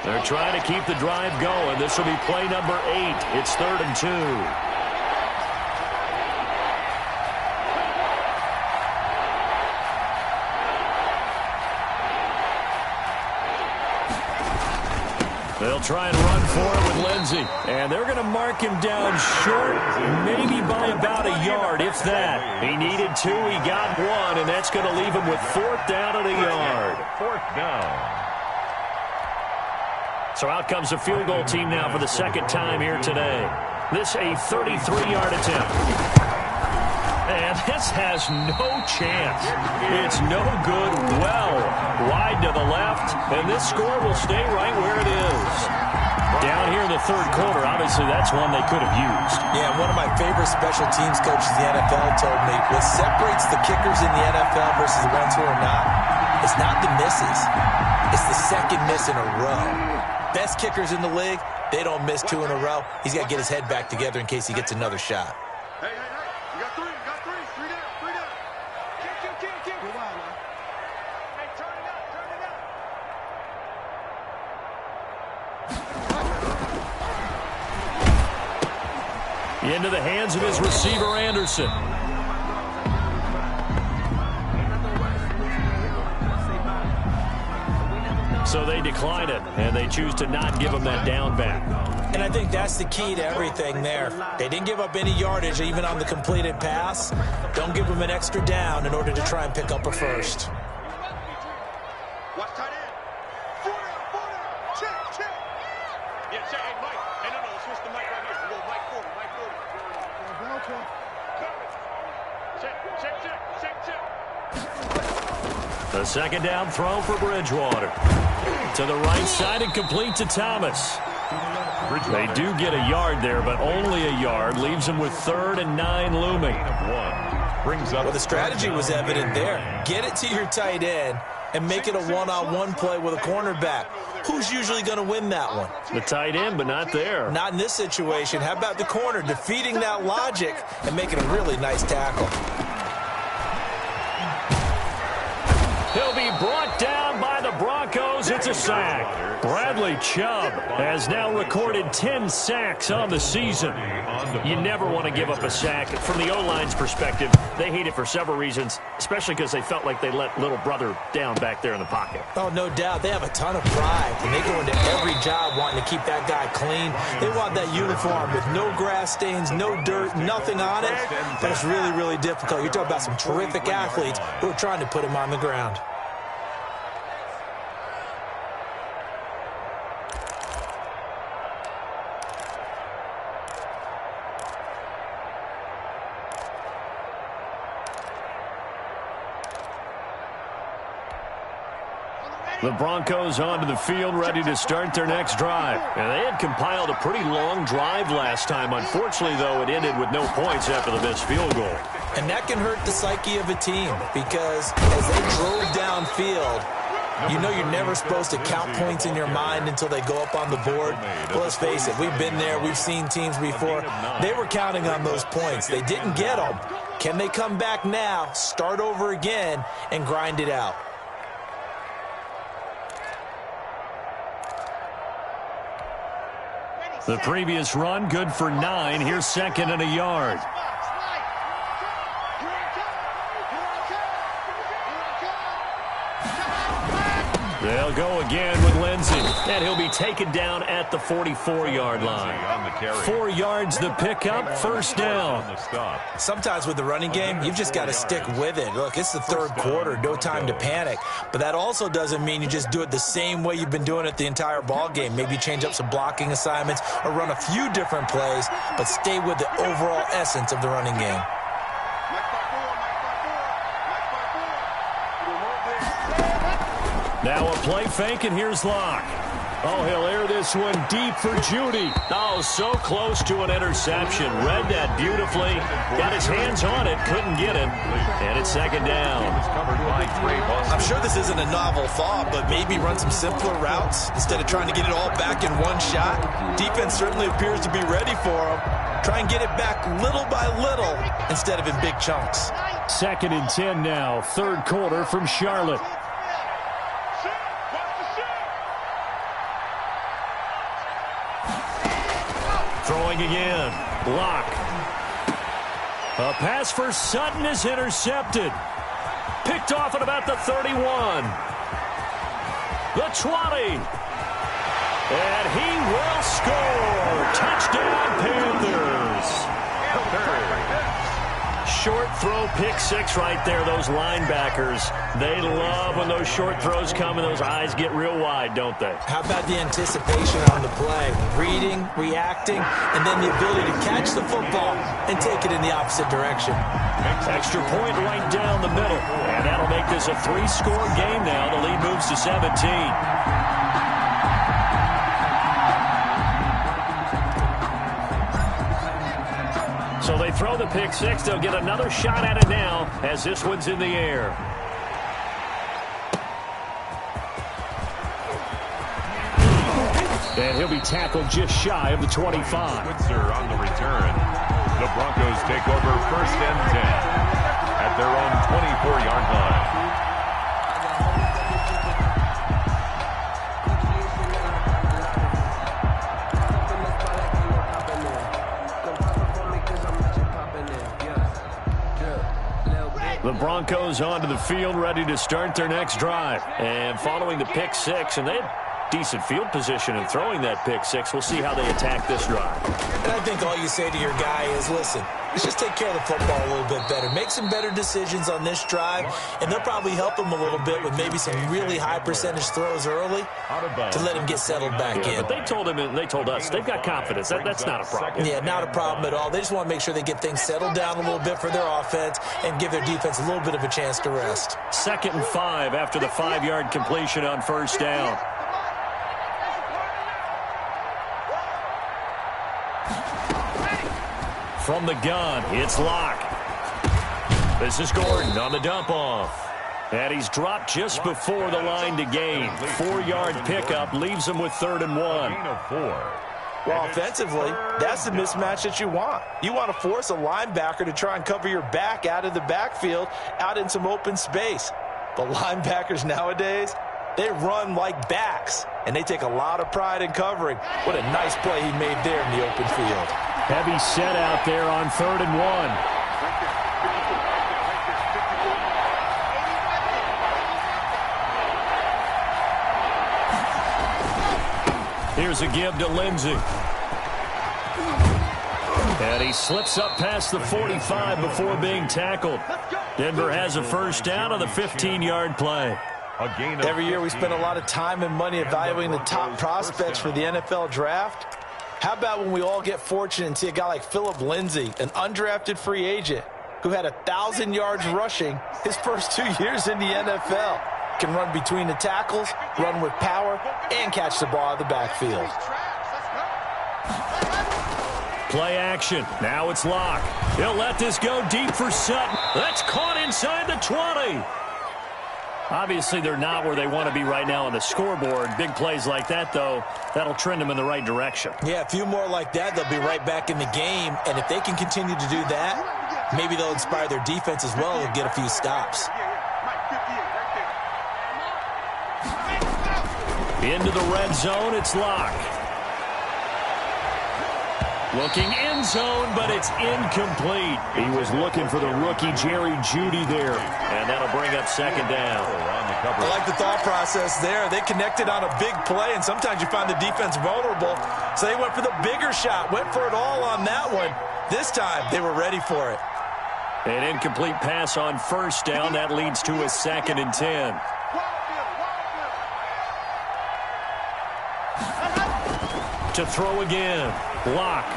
They're trying to keep the drive going. This will be play number 8. It's 3rd and 2. They'll try and run for it with Lindsey. And they're going to mark him down short, maybe by about a yard, if that. He needed 2, he got 1, and that's going to leave him with 4th down and a yard. 4th down. So out comes the field goal team now for the second time here today. This a 33-yard attempt. And this has no chance. It's no good. Well, wide to the left, and this score will stay right where it is. Down here in the third quarter, obviously that's one they could have used. Yeah, one of my favorite special teams coaches in the NFL told me what separates the kickers in the NFL versus the ones who are not, it's not the misses. It's the second miss in a row. Best kickers in the league, they don't miss 2 in a row. He's got to get his head back together in case he gets another shot. Hey, you got 3, 3 down, 3 down. Kill. Go on, man. Hey, turn it up. Into the hands of his receiver, Anderson. So they decline it, and they choose to not give him that down back. And I think that's the key to everything there. They didn't give up any yardage, even on the completed pass. Don't give them an extra down in order to try and pick up a first. Watch tight end. 4 down. Check. Yeah, check. Hey, Mike. Hey, no, switch the mic right here. We'll go Mike forward. Check. The second down throw for Bridgewater. To the right side and complete to Thomas. They do get a yard there, but only a yard. Leaves them with 3rd and 9 looming. Well, the strategy was evident there. Get it to your tight end and make it a one-on-one play with a cornerback. Who's usually going to win that one? The tight end, but not there. Not in this situation. How about the corner defeating that logic and making a really nice tackle? He'll be brought down by the Broncos. It's a sack. Bradley Chubb has now recorded 10 sacks on the season. You never want to give up a sack. From the O-line's perspective, they hate it for several reasons, especially because they felt like they let little brother down back there in the pocket. Oh, no doubt. They have a ton of pride, and they go into every job wanting to keep that guy clean. They want that uniform with no grass stains, no dirt, nothing on it. But it's really, really difficult. You're talking about some terrific athletes who are trying to put him on the ground. The Broncos onto the field, ready to start their next drive. And they had compiled a pretty long drive last time. Unfortunately, though, it ended with no points after the missed field goal. And that can hurt the psyche of a team because as they drove downfield, you know you're never supposed to count points in your mind until they go up on the board. Well, let's face it, we've been there. We've seen teams before. They were counting on those points. They didn't get them. Can they come back now, start over again, and grind it out? The previous run, good for 9. Here's second and a yard. They'll go again with Lindsey, and he'll be taken down at the 44-yard line. 4 yards the pickup, first down. Sometimes with the running game, you've just got to stick with it. Look, it's the third quarter, no time to panic. But that also doesn't mean you just do it the same way you've been doing it the entire ball game. Maybe change up some blocking assignments or run a few different plays, but stay with the overall essence of the running game. Now a play fake, and here's Locke. Oh, he'll air this one deep for Judy. Oh, so close to an interception. Read that beautifully. Got his hands on it, couldn't get it. And it's second down. I'm sure this isn't a novel thought, but maybe run some simpler routes instead of trying to get it all back in one shot. Defense certainly appears to be ready for him. Try and get it back little by little instead of in big chunks. Second and 10 now, third quarter from Charlotte. Throwing again. Locke. A pass for Sutton is intercepted. Picked off at about the 31. The 20. And he will score. Touchdown, Panthers. Short throw, pick six right there. Those linebackers, they love when those short throws come and those eyes get real wide, don't they? How about the anticipation on the play? Reading, reacting, and then the ability to catch the football and take it in the opposite direction. Extra point right down the middle. And that'll make this a 3-score game now. The lead moves to 17. So they throw the pick six. They'll get another shot at it now as this one's in the air. And he'll be tackled just shy of the 25. Switzer on the return. The Broncos take over first and 10 at their own 24-yard line. The Broncos onto the field, ready to start their next drive. And following the pick six, and they had decent field position in throwing that pick six. We'll see how they attack this drive. And I think all you say to your guy is, listen, let's just take care of the football a little bit better. Make some better decisions on this drive, and they'll probably help him a little bit with maybe some really high percentage throws early to let him get settled back in. But they told him and they told us they've got confidence. That's not a problem. Yeah, not a problem at all. They just want to make sure they get things settled down a little bit for their offense and give their defense a little bit of a chance to rest. 2nd and 5 after the 5-yard completion on first down. From the gun, it's Locke. This is Gordon on the dump-off. And he's dropped just before the line to gain. 4-yard pickup leaves him with 3rd and 1. Well, offensively, that's the mismatch that you want. You want to force a linebacker to try and cover your back out of the backfield, out in some open space. The linebackers nowadays, they run like backs, and they take a lot of pride in covering. What a nice play he made there in the open field. Heavy set out there on 3rd and 1. Here's a give to Lindsey. And he slips up past the 45 before being tackled. Denver has a first down on the 15-yard play. Every year we spend a lot of time and money evaluating the top prospects for the NFL draft. How about when we all get fortunate and see a guy like Phillip Lindsay, an undrafted free agent who had 1,000 yards rushing his first 2 years in the NFL. Can run between the tackles, run with power, and catch the ball out of the backfield. Play action. Now it's Locke. He'll let this go deep for Sutton. That's caught inside the 20. Obviously, they're not where they want to be right now on the scoreboard. Big plays like that, though, that'll trend them in the right direction. Yeah, a few more like that, they'll be right back in the game. And if they can continue to do that, maybe they'll inspire their defense as well and get a few stops. Into the red zone, it's Locke. Looking end zone, but it's incomplete. He was looking for the rookie Jerry Jeudy there. And that'll bring up second down. I like the thought process there. They connected on a big play, and sometimes you find the defense vulnerable. So they went for the bigger shot, went for it all on that one. This time, they were ready for it. An incomplete pass on first down. That leads to a 2nd and 10. To throw again. Locke.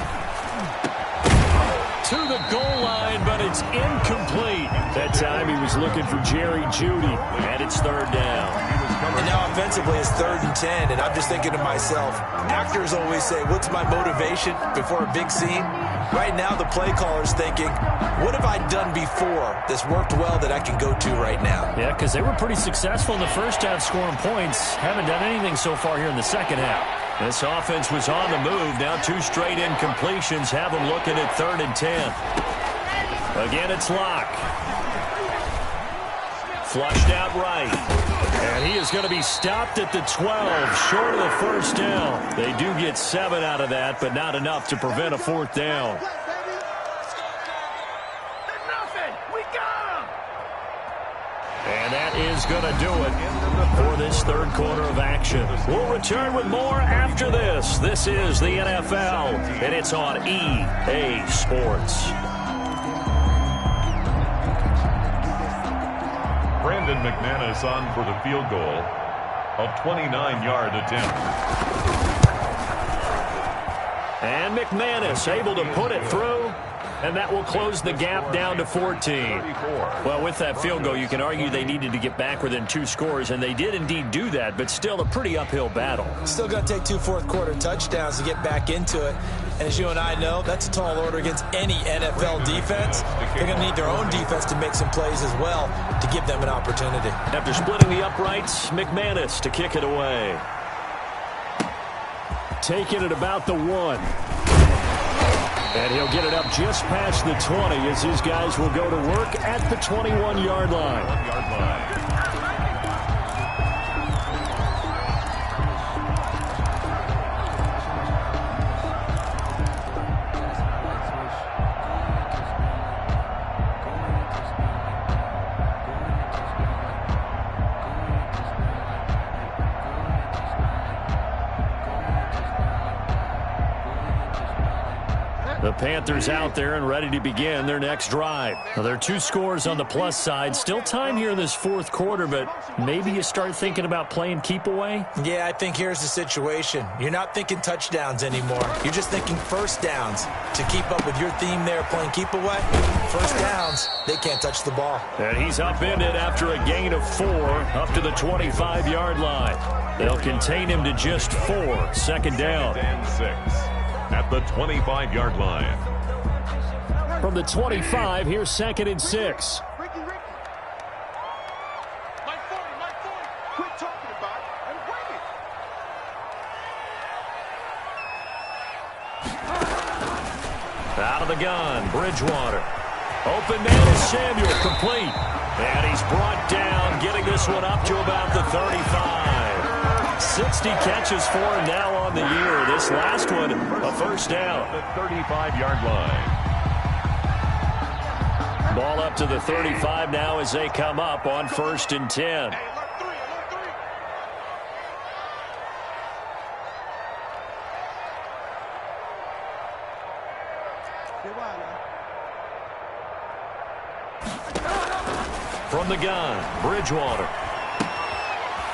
To the goal line, but it's incomplete. That time he was looking for Jerry Jeudy, and it's 3rd down. And now offensively it's 3rd and 10, and I'm just thinking to myself, actors always say, what's my motivation before a big scene? Right now the play caller's thinking, what have I done before that's worked well that I can go to right now? Yeah, because they were pretty successful in the first half scoring points. Haven't done anything so far here in the second half. This offense was on the move. Now 2 straight incompletions have them looking at 3rd and 10. Again, it's Locke. Flushed out right. And he is going to be stopped at the 12, short of the first down. They do get 7 out of that, but not enough to prevent a 4th down. And that is going to do it for this third quarter of action. We'll return with more after this. This is the NFL, and it's on EA Sports. Brandon McManus on for the field goal. A 29-yard attempt. And McManus able to put it through. And that will close the gap down to 14. Well, with that field goal, you can argue they needed to get back within 2 scores, and they did indeed do that, but still a pretty uphill battle. Still going to take 2 fourth-quarter touchdowns to get back into it. And as you and I know, that's a tall order against any NFL defense. They're going to need their own defense to make some plays as well to give them an opportunity. After splitting the uprights, McManus to kick it away. Taking it about the 1. And he'll get it up just past the 20 as his guys will go to work at the 21-yard line. The Panthers out there and ready to begin their next drive. Now, there are 2 scores on the plus side. Still time here in this fourth quarter, but maybe you start thinking about playing keep away? Yeah, I think here's the situation. You're not thinking touchdowns anymore. You're just thinking first downs. To keep up with your theme there, playing keep away, first downs, they can't touch the ball. And he's upended after a gain of 4 up to the 25-yard line. They'll contain him to just 4. 2nd down. And 6. At the 25-yard line. From the 25, here's 2nd and 6. Quit talking about it and bring it. Out of the gun, Bridgewater. Open man is Samuel, complete. And he's brought down, getting this one up to about the 35. 60 catches for him now on the year. This last one, a first down. The 35-yard line. Ball up to the 35 now as they come up on 1st and 10. From the gun, Bridgewater.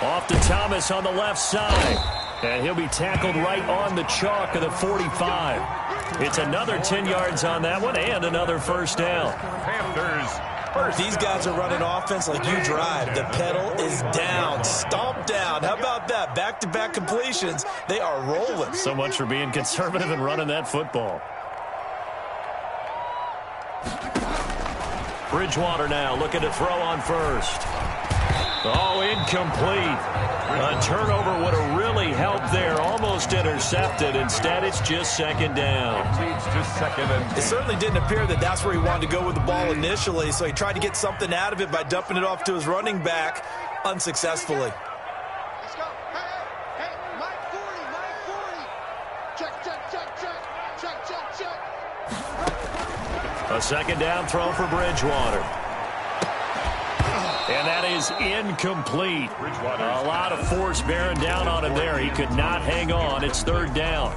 Off to Thomas on the left side. And he'll be tackled right on the chalk of the 45. It's another 10 yards on that one and another first down. Panthers. These guys are running offense like you drive. The pedal is down, stomped down. How about that? Back-to-back completions. They are rolling. So much for being conservative and running that football. Bridgewater now looking to throw on first. Oh, incomplete. A turnover would have really helped there. Almost intercepted. Instead, it's just second down. Leads to second and 10. It certainly didn't appear that that's where he wanted to go with the ball initially, so he tried to get something out of it by dumping it off to his running back unsuccessfully. Let's go. Hey, Mike 40. Check. A second down throw for Bridgewater. And that is incomplete. A lot of force bearing down on him there. He could not hang on. It's third down.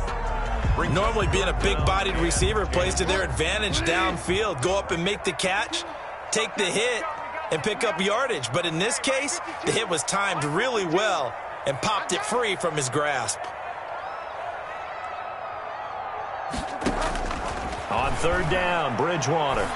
Normally being a big-bodied receiver plays to their advantage downfield. Go up and make the catch, take the hit, and pick up yardage. But in this case, the hit was timed really well and popped it free from his grasp. On third down, Bridgewater.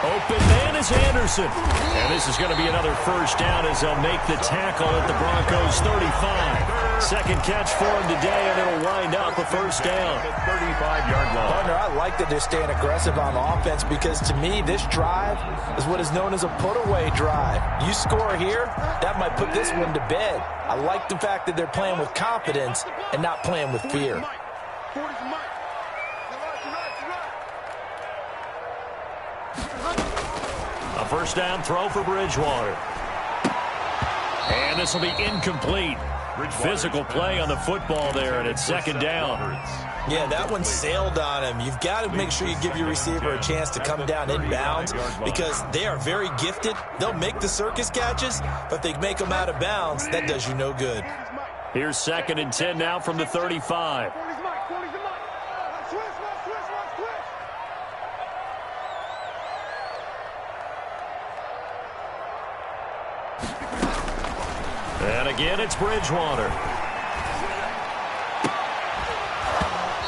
Open man is Anderson. And this is going to be another first down as they'll make the tackle at the Broncos 35. Second catch for him today, and it'll wind up a first down. 35-yard line. Partner, I like that they're staying aggressive on offense because, to me, this drive is what is known as a put-away drive. You score here, that might put this one to bed. I like the fact that they're playing with confidence and not playing with fear. A first down throw for Bridgewater. And this will be incomplete. Physical play on the football there, and it's second down. Yeah, that one sailed on him. You've got to make sure you give your receiver a chance to come down inbounds because they are very gifted. They'll make the circus catches, but if they make them out of bounds, that does you no good. Here's 2nd and 10 now from the 35. And again, it's Bridgewater.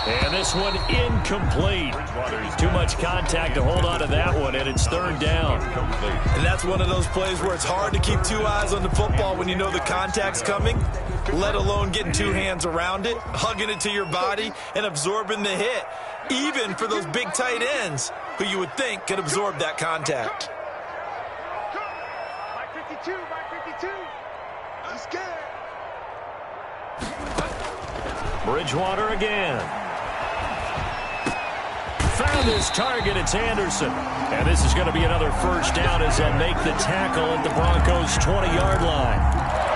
And this one incomplete. Too much contact to hold on to that one, and it's third down. And that's one of those plays where it's hard to keep two eyes on the football when you know the contact's coming, let alone getting two hands around it, hugging it to your body, and absorbing the hit, even for those big tight ends who you would think could absorb that contact. Bridgewater again. Found his target. It's Anderson. And this is going to be another first down as they'll make the tackle at the Broncos' 20-yard line.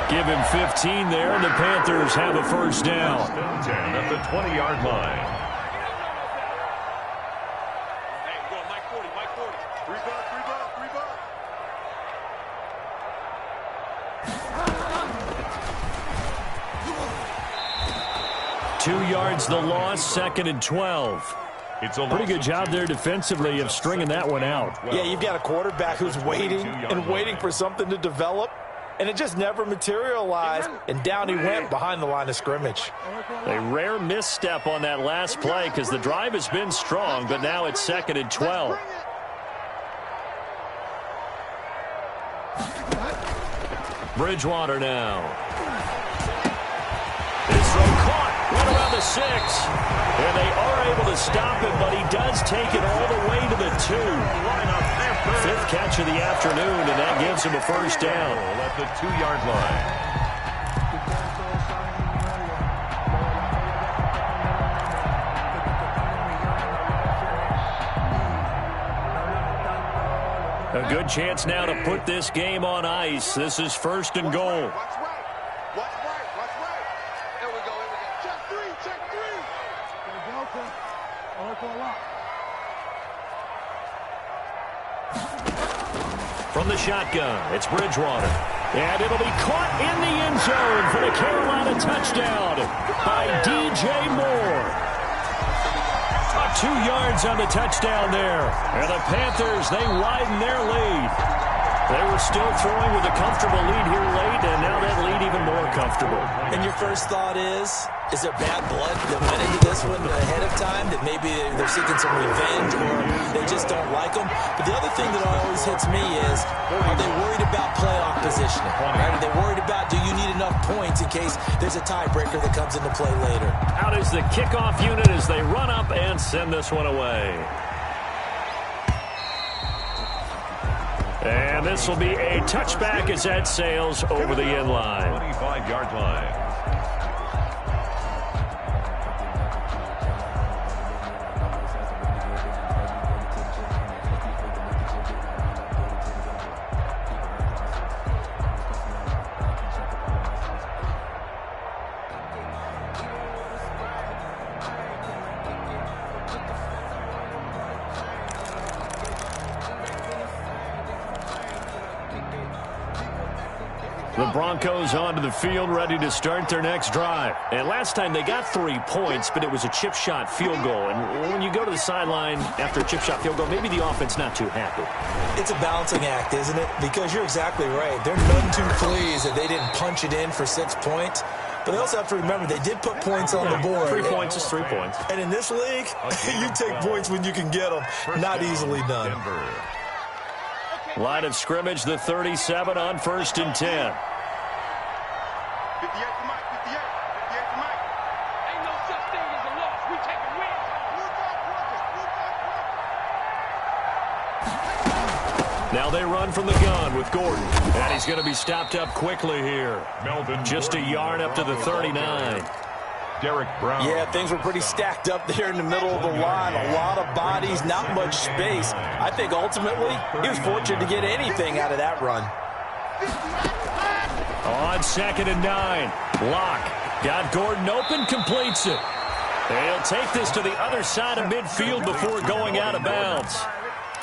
Give him 15 there, and the Panthers have a first down. 10 at the 20-yard line. Hey, go Mike 40. 2 yards the loss, 2nd and 12. It's a Pretty good job there defensively of stringing that one out. Yeah, you've got a quarterback who's waiting and waiting for something to develop, and it just never materialized, and down he went behind the line of scrimmage. A rare misstep on that last play because the drive has been strong, but now it's 2nd and 12. Bridgewater now. His throw caught right around the 6. And they are able to stop him, but he does take it all the way to the 2. 5th catch of the afternoon, and that gives him a first down. At the 2-yard line. A good chance now to put this game on ice. This is 1st and goal. Watch right. Watch right. Watch right. Here we go. Here we go. Check three. Check three. From the shotgun, it's Bridgewater. And it'll be caught in the end zone for the Carolina touchdown by DJ Moore. 2 yards on the touchdown there. And the Panthers, they widen their lead. They were still throwing with a comfortable lead here late, and now that lead even more comfortable. And your first thought is there bad blood that went into this one ahead of time, that maybe they're seeking some revenge or they just don't like them? But the other thing that always hits me is, are they worried about playoff positioning? Right? Are they worried about, do you need enough points in case there's a tiebreaker that comes into play later? Out is the kickoff unit as they run up and send this one away. And this will be a touchback as that sails over the end line. 25-yard line. The Broncos onto the field, ready to start their next drive. And last time they got 3 points, but it was a chip shot field goal. And when you go to the sideline after a chip shot field goal, maybe the offense not too happy. It's a balancing act, isn't it? Because you're exactly right. They're none too pleased that they didn't punch it in for 6 points. But they also have to remember they did put points on the board. 3 points is 3 points. And in this league, you take points when you can get them. Not easily done. Line of scrimmage, the 37 on 1st and 10. 58 to Mike. 58 to Mike. Ain't no such thing as a loss. We taking wins. Now they run from the gun with Gordon. And he's going to be stopped up quickly here. Just a yard up to the 39. Derek Brown. Yeah, things were pretty stacked up there in the middle of the line. A lot of bodies, not much space. I think ultimately he was fortunate to get anything out of that run. On 2nd and 9, Locke got Gordon open, completes it. And he'll take this to the other side of midfield before going out of bounds.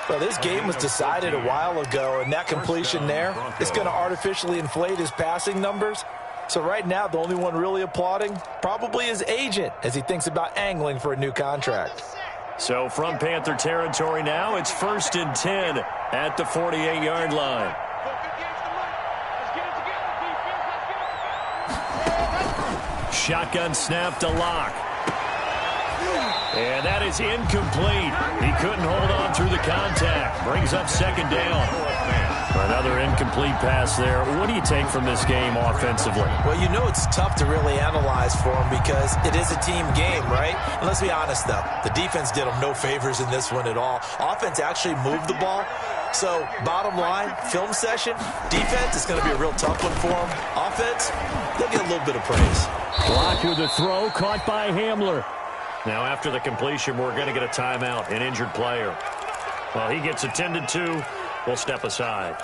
Well, this game was decided a while ago, and that completion there is going to artificially inflate his passing numbers. So right now, the only one really applauding probably his agent as he thinks about angling for a new contract. So from Panther territory now, it's 1st and 10 at the 48-yard line. Shotgun snap to Locke. And that is incomplete. He couldn't hold on through the contact. Brings up 2nd down. Another incomplete pass there. What do you take from this game offensively? Well, you know it's tough to really analyze for him because it is a team game, right? And let's be honest, though. The defense did them no favors in this one at all. Offense actually moved the ball. So, bottom line, film session, defense is going to be a real tough one for them. Offense, they'll get a little bit of praise. Blocked with the throw, caught by Hamler. Now, after the completion, we're going to get a timeout, an injured player. Well, he gets attended to. We'll step aside.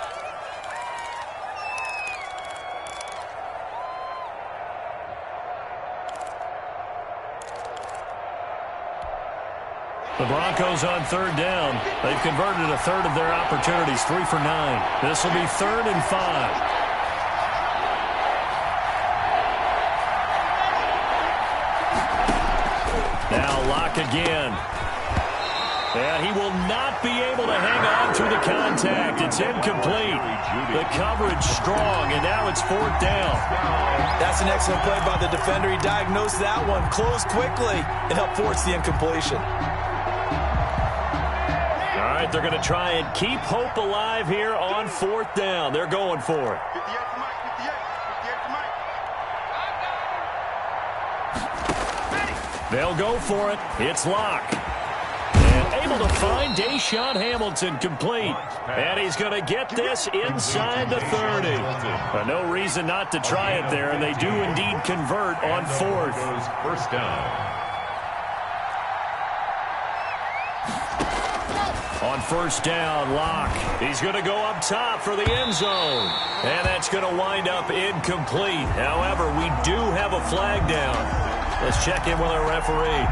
The Broncos on 3rd down. They've converted a third of their opportunities, 3 for 9. This will be 3rd and 5. Now Locke again. And he will not be able to hang on through the contact. It's incomplete. The coverage strong, and now it's 4th down. That's an excellent play by the defender. He diagnosed that one, closed quickly, and helped force the incompletion. All right, they're going to try and keep hope alive here on 4th down. They're going for it. 58 to Mike. 58 to Mike. They'll go for it. It's Locke. And able to find Deshaun Hamilton complete. And he's going to get this inside the 30. No reason not to try it there, and they do indeed convert on 4th. 1st down. On first down. Locke. He's going to go up top for the end zone. And that's going to wind up incomplete. However, we do have a flag down. Let's check in with our referee.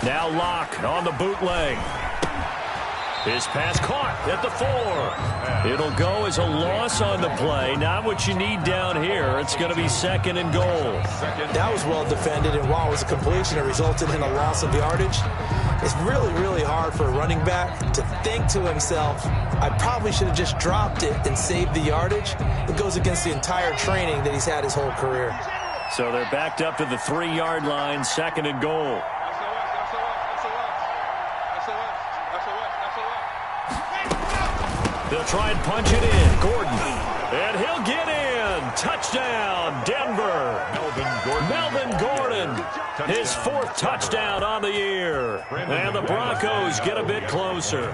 Now Locke on the bootleg. His pass caught at the 4. It'll go as a loss on the play. Not what you need down here. It's going to be 2nd and goal. That was well defended, and while it was a completion, it resulted in a loss of yardage. It's really, really hard for a running back to think to himself, I probably should have just dropped it and saved the yardage. It goes against the entire training that he's had his whole career. So they're backed up to the 3-yard line, 2nd and goal. They'll try and punch it in. Gordon. And he'll get in. Touchdown, Denver. Melvin Gordon. His 4th touchdown on the year. And the Broncos get a bit closer.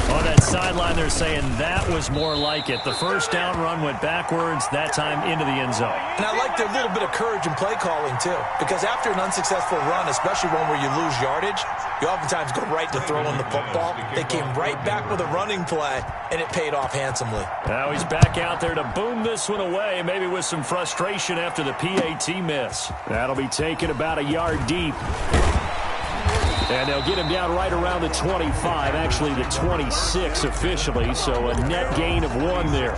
On that sideline, they're saying that was more like it. The first down run went backwards, that time into the end zone. And I like their little bit of courage in play calling, too. Because after an unsuccessful run, especially one where you lose yardage, you oftentimes go right to throwing the football. They came right back with a running play, and it paid off handsomely. Now he's back out there to boom this one away, maybe with some frustration after the PAT miss. That'll be taken about a yard deep. And they'll get him down right around the 25, actually the 26 officially, so a net gain of 1 there.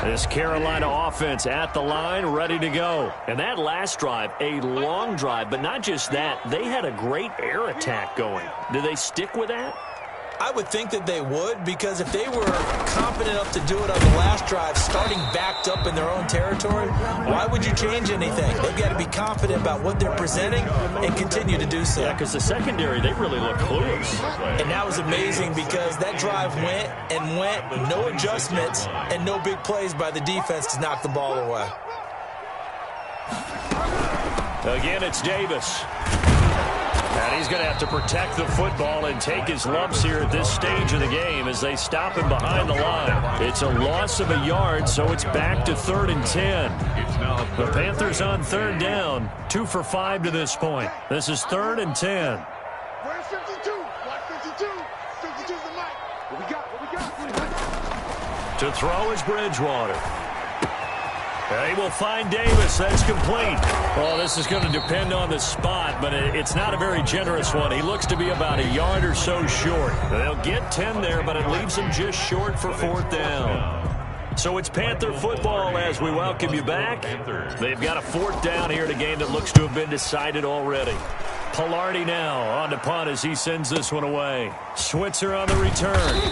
This Carolina offense at the line, ready to go. And that last drive, a long drive, but not just that, they had a great air attack going. Do they stick with that? I would think that they would, because if they were confident enough to do it on the last drive, starting backed up in their own territory, why would you change anything? They've got to be confident about what they're presenting and continue to do so. Yeah, because the secondary, they really look clueless. And that was amazing because that drive went and went, no adjustments, and no big plays by the defense to knock the ball away. Again, it's Davis. And he's going to have to protect the football and take his lumps here at this stage of the game as they stop him behind the line. It's a loss of a yard, so it's back to 3rd and 10. The Panthers on 3rd down, 2 for 5 to this point. This is 3rd and 10. Where's 52? Watch 52. 52's the mic. What we got? To throw is Bridgewater. They will find Davis. That's complete. Well, this is going to depend on the spot, but it's not a very generous one. He looks to be about a yard or so short. They'll get 10 there, but it leaves him just short for 4th down. So it's Panther football as we welcome you back. They've got a 4th down here in a game that looks to have been decided already. Pilardi now on the punt as he sends this one away. Switzer on the return.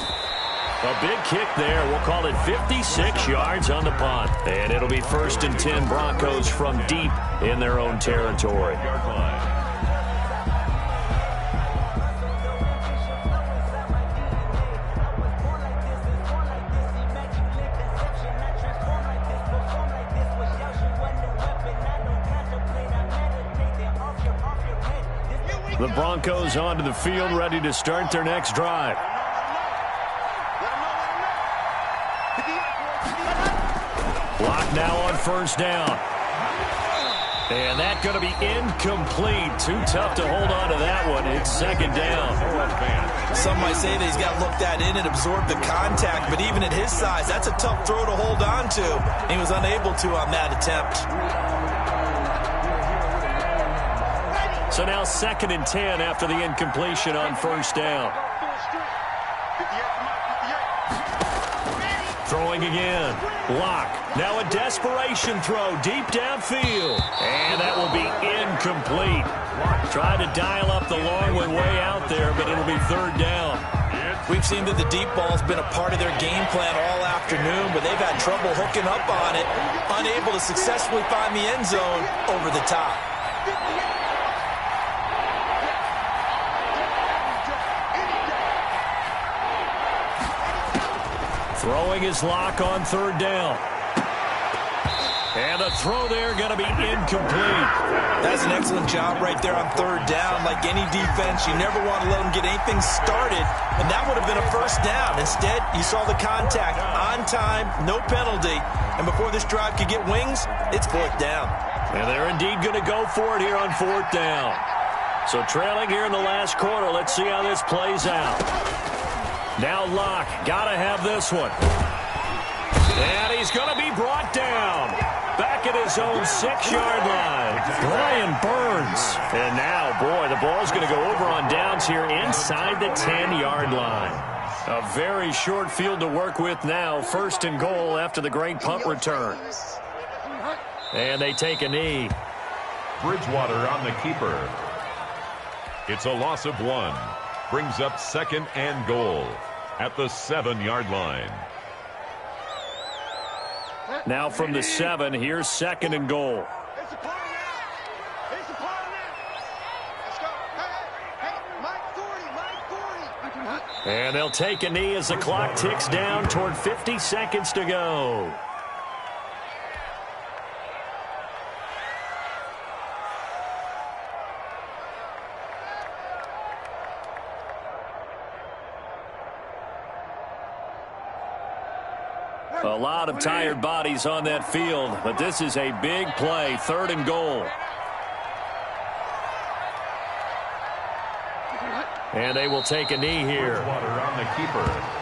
A big kick there. We'll call it 56 yards on the punt. And it'll be 1st and 10 Broncos from deep in their own territory. The Broncos onto the field, ready to start their next drive. Block now on 1st down. And that's going to be incomplete. Too tough to hold on to that one. It's 2nd down. Some might say that he's got to look that in and absorb the contact, but even at his size, that's a tough throw to hold on to. He was unable to on that attempt. So now 2nd and 10 after the incompletion on 1st down. Throwing again. Locke. Now a desperation throw deep downfield. And that will be incomplete. Tried to dial up the long one way out there, but it'll be 3rd down. We've seen that the deep ball has been a part of their game plan all afternoon, but they've had trouble hooking up on it, unable to successfully find the end zone over the top. Throwing his lock on third down. And the throw there going to be incomplete. That's an excellent job right there on third down. Like any defense, you never want to let them get anything started, and that would have been a first down. Instead, you saw the contact on time, no penalty, and before this drive could get wings, it's fourth down. And they're indeed going to go for it here on fourth down. So trailing here in the last quarter, let's see how this plays out. Now Locke, got to have this one. And he's going to be brought down. Back at his own 6-yard line. Brian Burns. And now, boy, the ball's going to go over on downs here inside the 10-yard line. A very short field to work with now. First and goal after the great punt return. And they take a knee. Bridgewater on the keeper. It's a loss of 1. Brings up second and goal at the 7-yard line. Now from the 7, here's second and goal. It's a party now. It's a party now. Let's go. Hey, Mike 40. And they'll take a knee as the clock ticks down toward 50 seconds to go. A lot of tired bodies on that field, but this is a big play, third and goal. And they will take a knee here. Bridgewater on the keeper.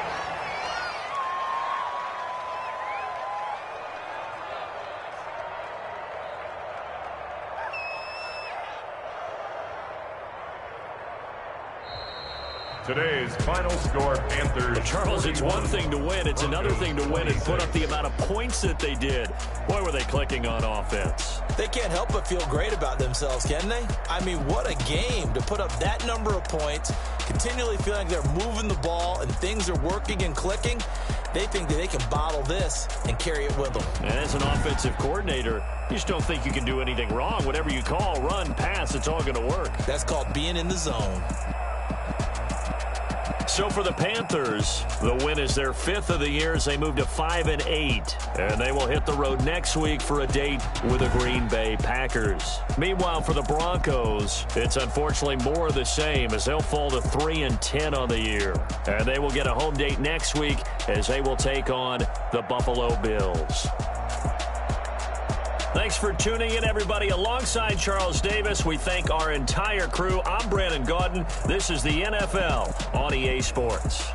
Today's final score, Panthers. Charles, it's one thing to win. It's another thing to win and put up the amount of points that they did. Boy, were they clicking on offense. They can't help but feel great about themselves, can they? I mean, what a game to put up that number of points, continually feeling like they're moving the ball and things are working and clicking. They think that they can bottle this and carry it with them. And as an offensive coordinator, you just don't think you can do anything wrong. Whatever you call, run, pass, it's all going to work. That's called being in the zone. So for the Panthers, the win is their 5th of the year as they move to 5-8. And they will hit the road next week for a date with the Green Bay Packers. Meanwhile, for the Broncos, it's unfortunately more of the same as they'll fall to 3-10 on the year. And they will get a home date next week as they will take on the Buffalo Bills. Thanks for tuning in, everybody. Alongside Charles Davis, we thank our entire crew. I'm Brandon Gaudin. This is the NFL on EA Sports.